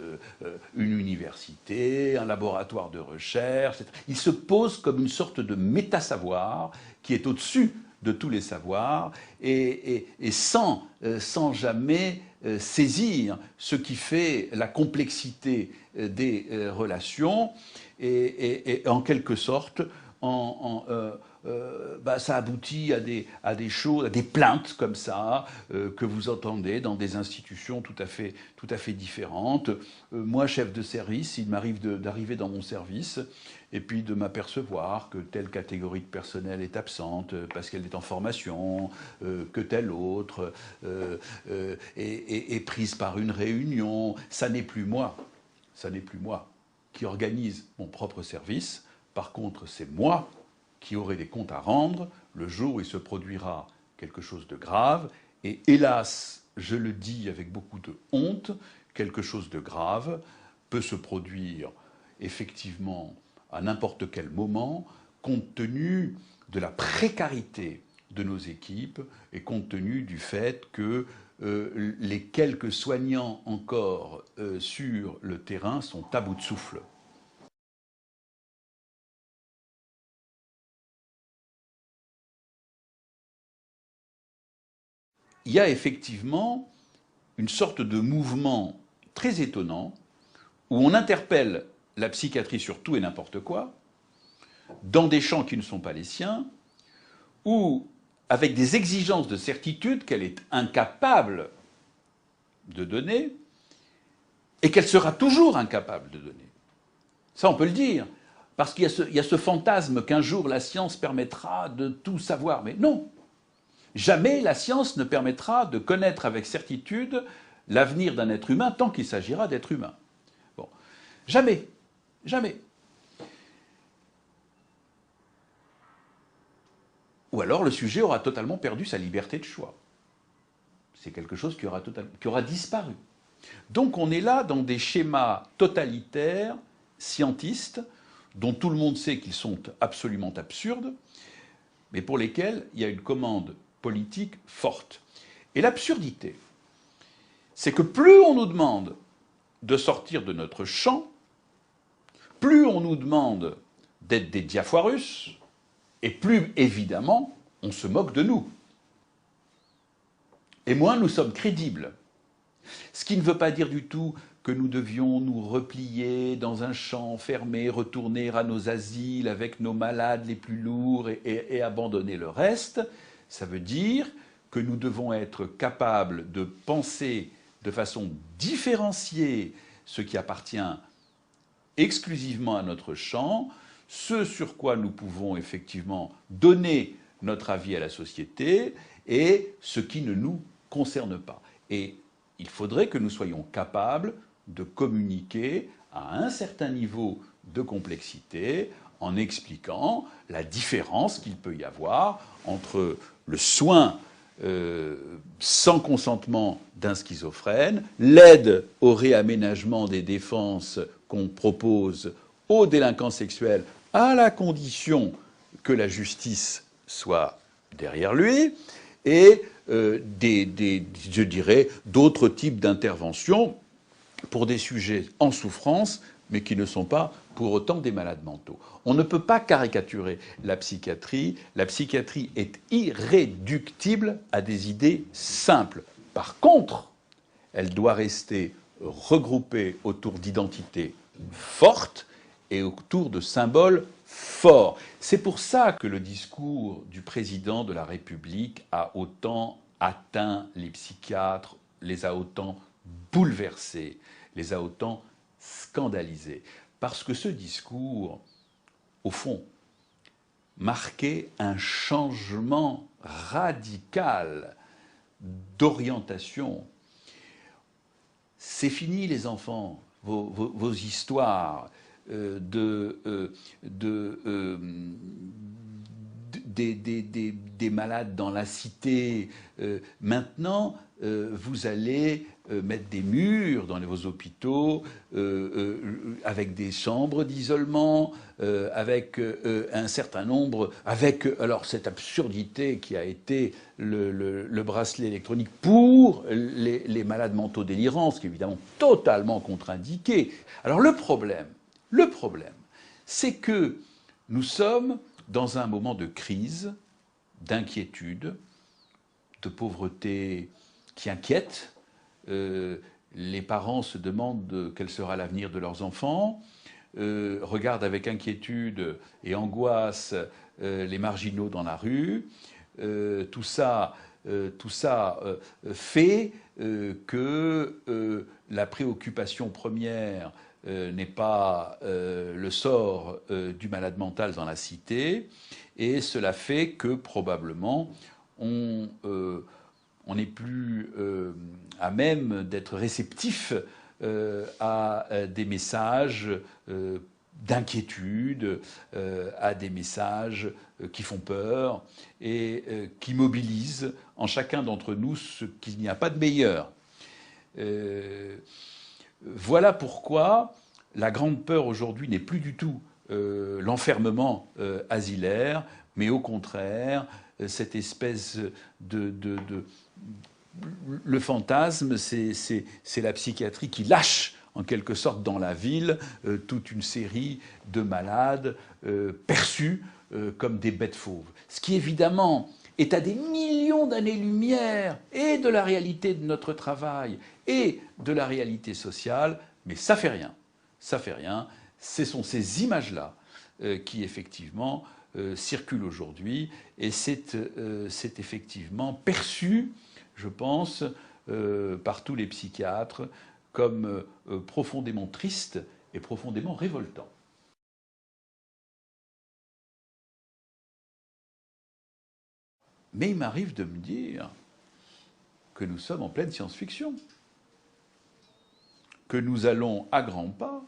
une université, un laboratoire de recherche, etc. Il se pose comme une sorte de méta-savoir qui est au-dessus de tous les savoirs, et sans jamais saisir ce qui fait la complexité des relations, et en quelque sorte, ça aboutit à des choses, à des plaintes comme ça, que vous entendez dans des institutions tout à fait différentes. Moi, chef de service, il m'arrive d'arriver dans mon service et puis de m'apercevoir que telle catégorie de personnel est absente parce qu'elle est en formation, que telle autre est prise par une réunion. Ça n'est plus moi qui organise mon propre service. Par contre, c'est moi qui aurai des comptes à rendre le jour où il se produira quelque chose de grave. Et hélas, je le dis avec beaucoup de honte, quelque chose de grave peut se produire effectivement à n'importe quel moment, compte tenu de la précarité de nos équipes et compte tenu du fait que les quelques soignants encore sur le terrain sont à bout de souffle. Il y a effectivement une sorte de mouvement très étonnant où on interpelle la psychiatrie sur tout et n'importe quoi, dans des champs qui ne sont pas les siens, ou avec des exigences de certitude qu'elle est incapable de donner, et qu'elle sera toujours incapable de donner. Ça, on peut le dire, parce qu'il y a ce fantasme qu'un jour la science permettra de tout savoir. Mais non, jamais la science ne permettra de connaître avec certitude l'avenir d'un être humain tant qu'il s'agira d'être humain. Bon, jamais. Jamais. Ou alors le sujet aura totalement perdu sa liberté de choix. C'est quelque chose qui aura disparu. Donc on est là dans des schémas totalitaires, scientistes, dont tout le monde sait qu'ils sont absolument absurdes, mais pour lesquels il y a une commande politique forte. Et l'absurdité, c'est que plus on nous demande de sortir de notre champ, plus on nous demande d'être des diafoirus, Et plus évidemment, on se moque de nous. Et moins nous sommes crédibles. Ce qui ne veut pas dire du tout que nous devions nous replier dans un champ fermé, retourner à nos asiles avec nos malades les plus lourds et abandonner le reste. Ça veut dire que nous devons être capables de penser de façon différenciée ce qui appartient exclusivement à notre champ, ce sur quoi nous pouvons effectivement donner notre avis à la société et ce qui ne nous concerne pas. Et il faudrait que nous soyons capables de communiquer à un certain niveau de complexité en expliquant la différence qu'il peut y avoir entre le soin sans consentement d'un schizophrène, l'aide au réaménagement des défenses qu'on propose aux délinquants sexuels à la condition que la justice soit derrière lui, et je dirais, d'autres types d'interventions pour des sujets en souffrance, mais qui ne sont pas pour autant des malades mentaux. On ne peut pas caricaturer la psychiatrie. La psychiatrie est irréductible à des idées simples. Par contre, elle doit rester regroupée autour d'identités fortes et autour de symboles forts. C'est pour ça que le discours du président de la République a autant atteint les psychiatres, les a autant bouleversés, les a autant scandalisés. Parce que ce discours, au fond, marquait un changement radical d'orientation. C'est fini, les enfants, vos histoires des malades dans la cité. Maintenant, vous allez mettre des murs dans vos hôpitaux, avec des chambres d'isolement, avec un certain nombre, avec alors cette absurdité qui a été le bracelet électronique pour les malades mentaux délirants, ce qui est évidemment totalement contre-indiqué. Alors le problème, c'est que nous sommes dans un moment de crise, d'inquiétude, de pauvreté qui inquiète. Les parents se demandent quel sera l'avenir de leurs enfants, regardent avec inquiétude et angoisse les marginaux dans la rue. Tout ça fait que la préoccupation première n'est pas le sort du malade mental dans la cité, et cela fait que probablement on n'est plus à même d'être réceptif à des messages d'inquiétude, à des messages qui font peur et qui mobilisent en chacun d'entre nous ce qu'il n'y a pas de meilleur. Voilà pourquoi la grande peur aujourd'hui n'est plus du tout l'enfermement asilaire, mais au contraire, cette espèce le fantasme, c'est la psychiatrie qui lâche en quelque sorte dans la ville toute une série de malades perçus comme des bêtes fauves. Ce qui évidemment est à des millions d'années-lumière et de la réalité de notre travail et de la réalité sociale, mais ça fait rien. Ça fait rien. Ce sont ces images-là qui effectivement circulent aujourd'hui, et c'est effectivement perçu, je pense, par tous les psychiatres comme profondément triste et profondément révoltant. Mais il m'arrive de me dire que nous sommes en pleine science-fiction, que nous allons à grands pas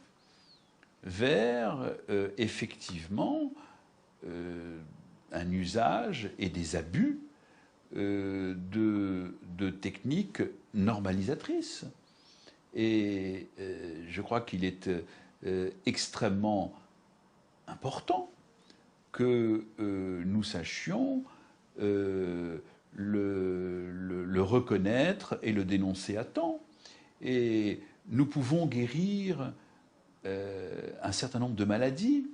vers effectivement un usage et des abus de techniques normalisatrices. Et je crois qu'il est extrêmement important que nous sachions le reconnaître et le dénoncer à temps. Et nous pouvons guérir un certain nombre de maladies,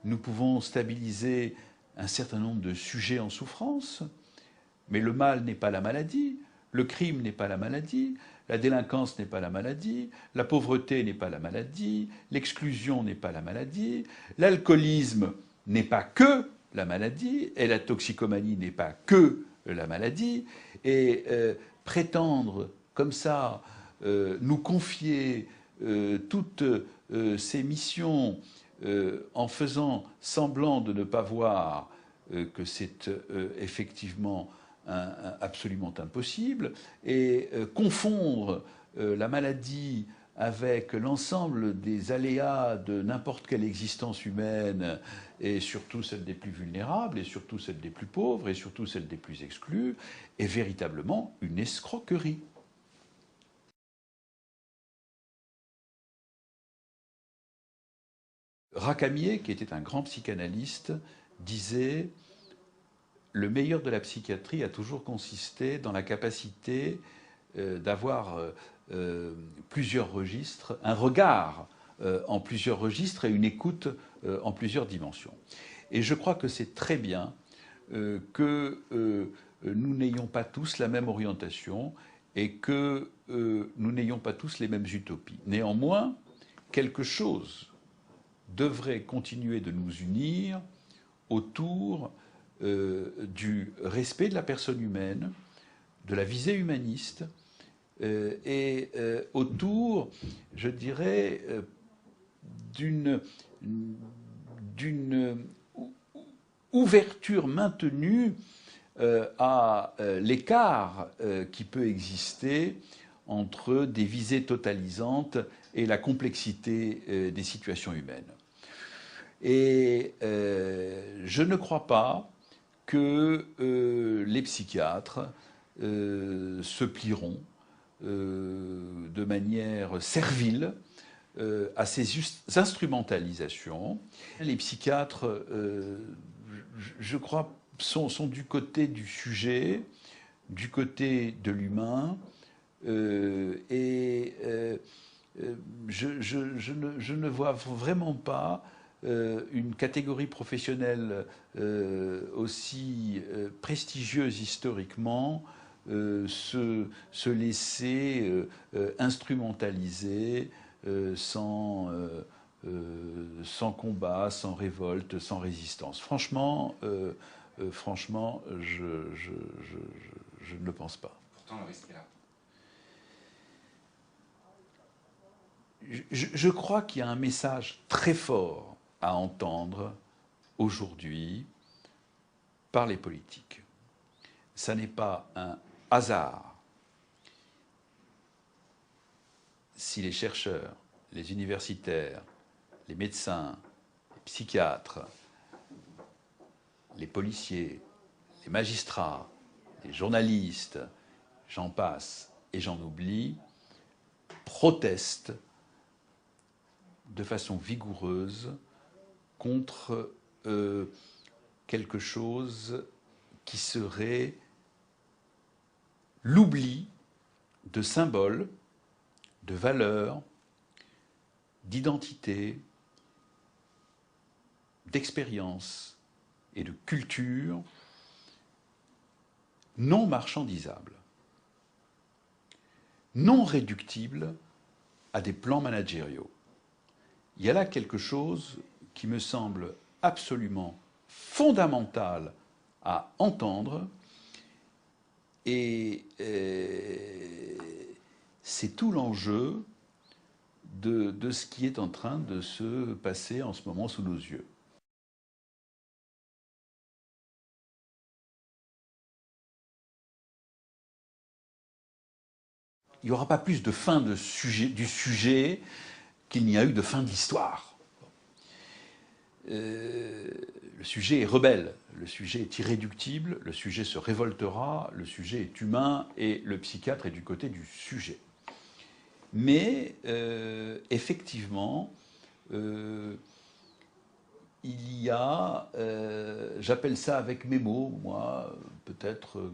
nous pouvons stabiliser un certain nombre de sujets en souffrance, mais le mal n'est pas la maladie, le crime n'est pas la maladie, la délinquance n'est pas la maladie, la pauvreté n'est pas la maladie, l'exclusion n'est pas la maladie, l'alcoolisme n'est pas que la maladie, et la toxicomanie n'est pas que la maladie, et prétendre comme ça, nous confier toutes ces missions en faisant semblant de ne pas voir que c'est effectivement absolument impossible, et confondre la maladie avec l'ensemble des aléas de n'importe quelle existence humaine, et surtout celle des plus vulnérables, et surtout celle des plus pauvres, et surtout celle des plus exclus, est véritablement une escroquerie. Racamier, qui était un grand psychanalyste, disait « Le meilleur de la psychiatrie a toujours consisté dans la capacité d'avoir plusieurs registres, un regard en plusieurs registres et une écoute en plusieurs dimensions. » Et je crois que c'est très bien que nous n'ayons pas tous la même orientation et que nous n'ayons pas tous les mêmes utopies. Néanmoins, quelque chose devrait continuer de nous unir autour du respect de la personne humaine, de la visée humaniste, et autour, je dirais, d'une ouverture maintenue à l'écart qui peut exister entre des visées totalisantes et la complexité des situations humaines. Et je ne crois pas que les psychiatres se plieront de manière servile à ces instrumentalisations. Les psychiatres, je crois, sont du côté du sujet, du côté de l'humain, et je ne vois vraiment pas une catégorie professionnelle aussi prestigieuse historiquement se laisser instrumentaliser sans combat, sans révolte, sans résistance. Franchement, je ne le pense pas. Pourtant, le risque est là. Je crois qu'il y a un message très fort à entendre aujourd'hui par les politiques. Ça n'est pas un hasard si les chercheurs, les universitaires, les médecins, les psychiatres, les policiers, les magistrats, les journalistes, j'en passe et j'en oublie, protestent de façon vigoureuse contre quelque chose qui serait l'oubli de symboles, de valeurs, d'identité, d'expérience et de culture non marchandisables, non réductibles à des plans managériaux. Il y a là quelque chose qui me semble absolument fondamental à entendre, et c'est tout l'enjeu de ce qui est en train de se passer en ce moment sous nos yeux. Il n'y aura pas plus de fin du sujet qu'il n'y a eu de fin de l'histoire. Le sujet est rebelle, le sujet est irréductible, le sujet se révoltera, le sujet est humain et le psychiatre est du côté du sujet. Mais effectivement, il y a, j'appelle ça avec mes mots, moi, peut-être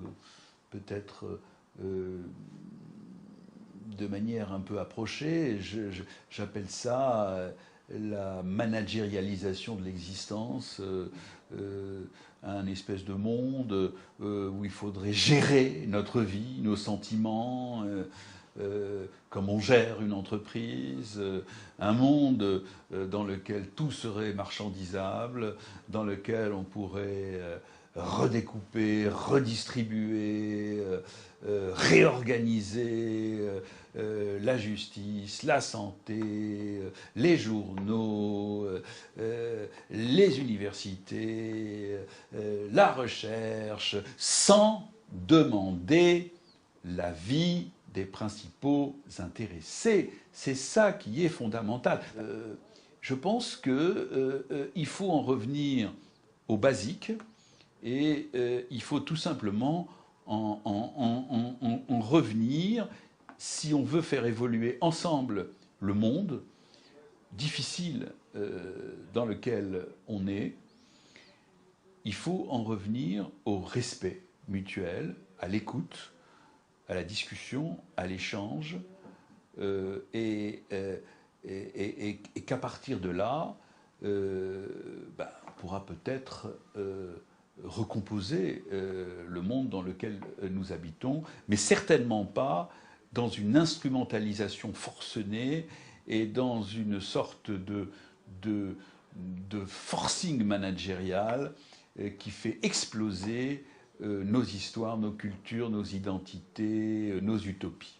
de manière un peu approchée, j'appelle ça la managérialisation de l'existence, un espèce de monde où il faudrait gérer notre vie, nos sentiments, comme on gère une entreprise, un monde dans lequel tout serait marchandisable, dans lequel on pourrait redécouper, redistribuer, réorganiser la justice, la santé, les journaux, les universités, la recherche, sans demander l'avis des principaux intéressés. C'est ça qui est fondamental. Je pense qu'il faut en revenir au basique et il faut tout simplement en revenir si on veut faire évoluer ensemble le monde difficile dans lequel on est. Il faut en revenir au respect mutuel, à l'écoute, à la discussion, à l'échange, et qu'à partir de là, on pourra peut-être recomposer le monde dans lequel nous habitons, mais certainement pas dans une instrumentalisation forcenée et dans une sorte de forcing managérial qui fait exploser nos histoires, nos cultures, nos identités, nos utopies.